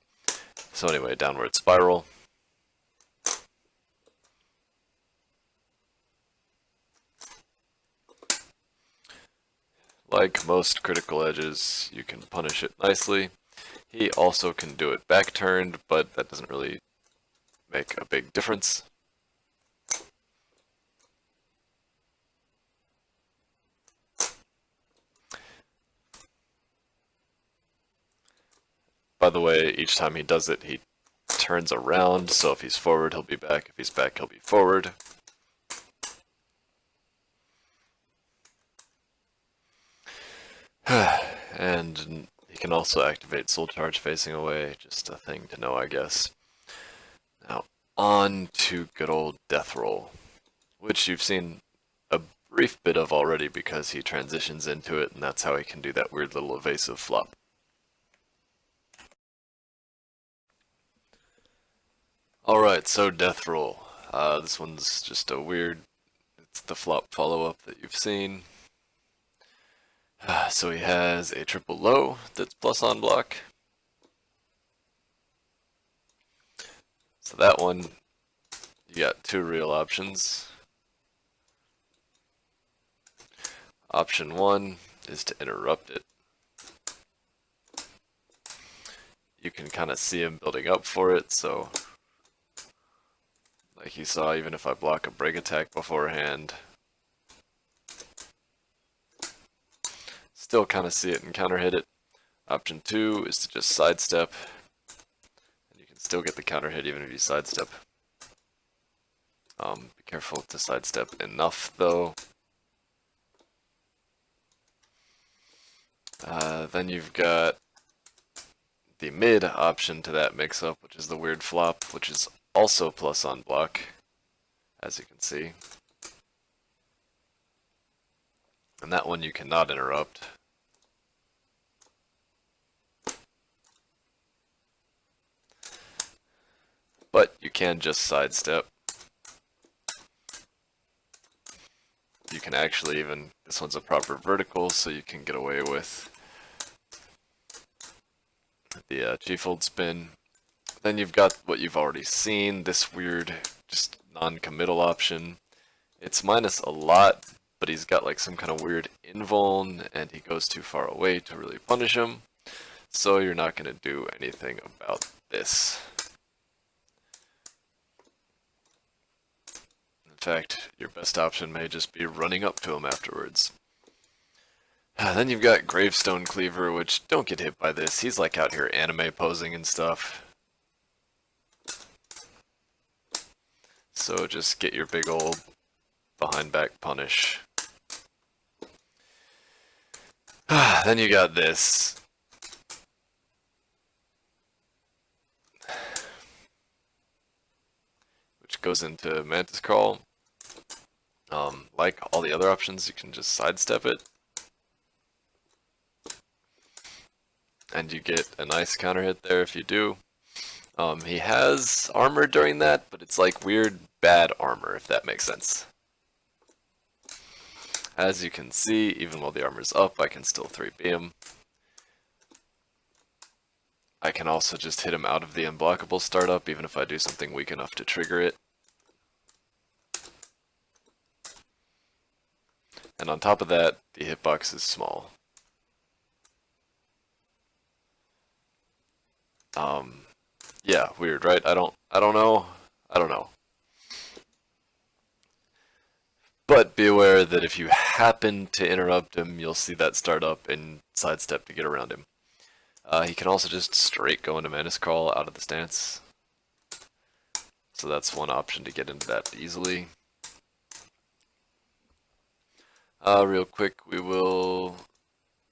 So anyway, downward spiral. like most critical edges, you can punish it nicely. He also can do it back turned, but that doesn't really make a big difference. By the way, each time he does it, he turns around, so if he's forward, he'll be back. If he's back, he'll be forward. And he can also activate Soul Charge facing away, just a thing to know, I guess. Now, on to good old Death Roll, which you've seen a brief bit of already because he transitions into it, and that's how he can do that weird little evasive flop. Alright, so Death Roll. This one's just a weird, it's the flop follow-up that you've seen. So he has a triple low that's plus on block. So that one, you got two real options. Option one is to interrupt it. You can kind of see him building up for it, so like you saw, even if I block a break attack beforehand, still kind of see it and counter hit it. Option two is to just sidestep, and you can still get the counter hit even if you sidestep. Be careful to sidestep enough though. Then you've got the mid option to that mix-up, which is the weird flop, which is also plus on block, as you can see. And that one you cannot interrupt. But you can just sidestep. You can actually even, this one's a proper vertical, so you can get away with the G-fold spin. Then you've got what you've already seen, this weird, just non-committal option. It's minus a lot, but he's got like some kind of weird invuln, and he goes too far away to really punish him. So you're not going to do anything about this. In fact, your best option may just be running up to him afterwards. Then you've got Gravestone Cleaver, which don't get hit by this. He's like out here anime posing and stuff. So just get your big old behind back punish. Then you got this. Which goes into Mantis Crawl. Like all the other options, you can just sidestep it. And you get a nice counter hit there if you do. He has armor during that, but it's like weird bad armor, if that makes sense. As you can see, even while the armor's up, I can still 3B him. I can also just hit him out of the unblockable startup, even if I do something weak enough to trigger it. And on top of that, the hitbox is small. Yeah, weird, right? I don't know. But be aware that if you happen to interrupt him, you'll see that start up and sidestep to get around him. He can also just straight go into Mantis Crawl out of the stance. So that's one option to get into that easily. Real quick, we will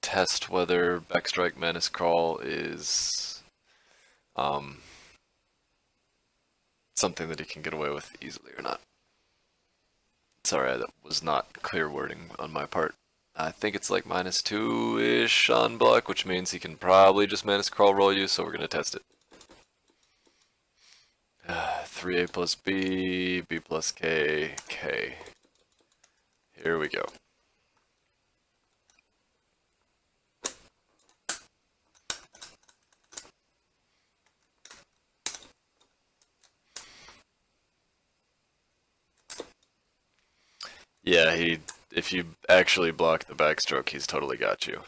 test whether Backstrike Mantis Crawl is something that he can get away with easily or not. Sorry, that was not clear wording on my part. I think it's like -2-ish on block, which means he can probably just Mantis Crawl roll you, so we're going to test it. 3A plus B, B plus K, K. Here we go. Yeah, if you actually block the backstroke, he's totally got you.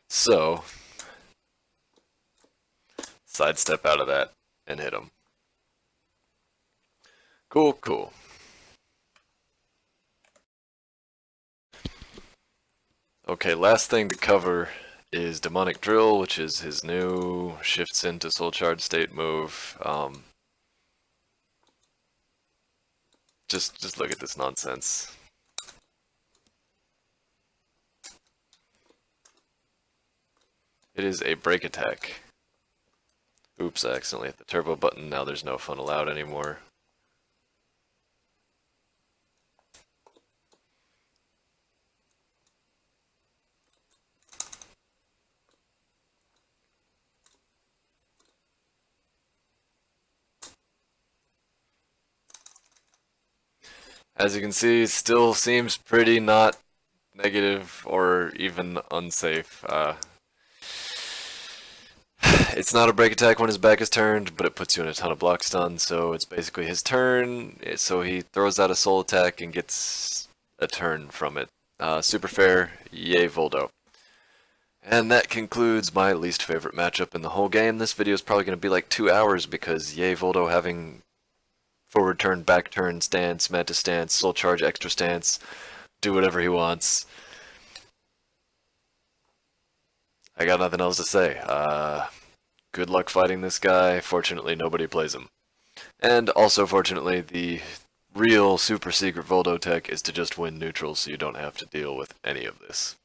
So, sidestep out of that and hit him. Cool, cool. Okay, last thing to cover is Demonic Drill, which is his new shifts into soul charge state move. Just look at this nonsense. It is a break attack. Oops, I accidentally hit the turbo button. Now there's no fun allowed anymore. As you can see, still seems pretty not negative or even unsafe. It's not a break attack when his back is turned, but it puts you in a ton of block stun, so it's basically his turn, so he throws out a soul attack and gets a turn from it. Super fair, yay Voldo. And that concludes my least favorite matchup in the whole game. This video is probably going to be like 2 hours because yay Voldo having forward turn, back turn, stance, mantis stance, soul charge, extra stance, do whatever he wants. I got nothing else to say. Good luck fighting this guy. Fortunately, nobody plays him. And also, fortunately, the real super secret Voldo tech is to just win neutrals so you don't have to deal with any of this.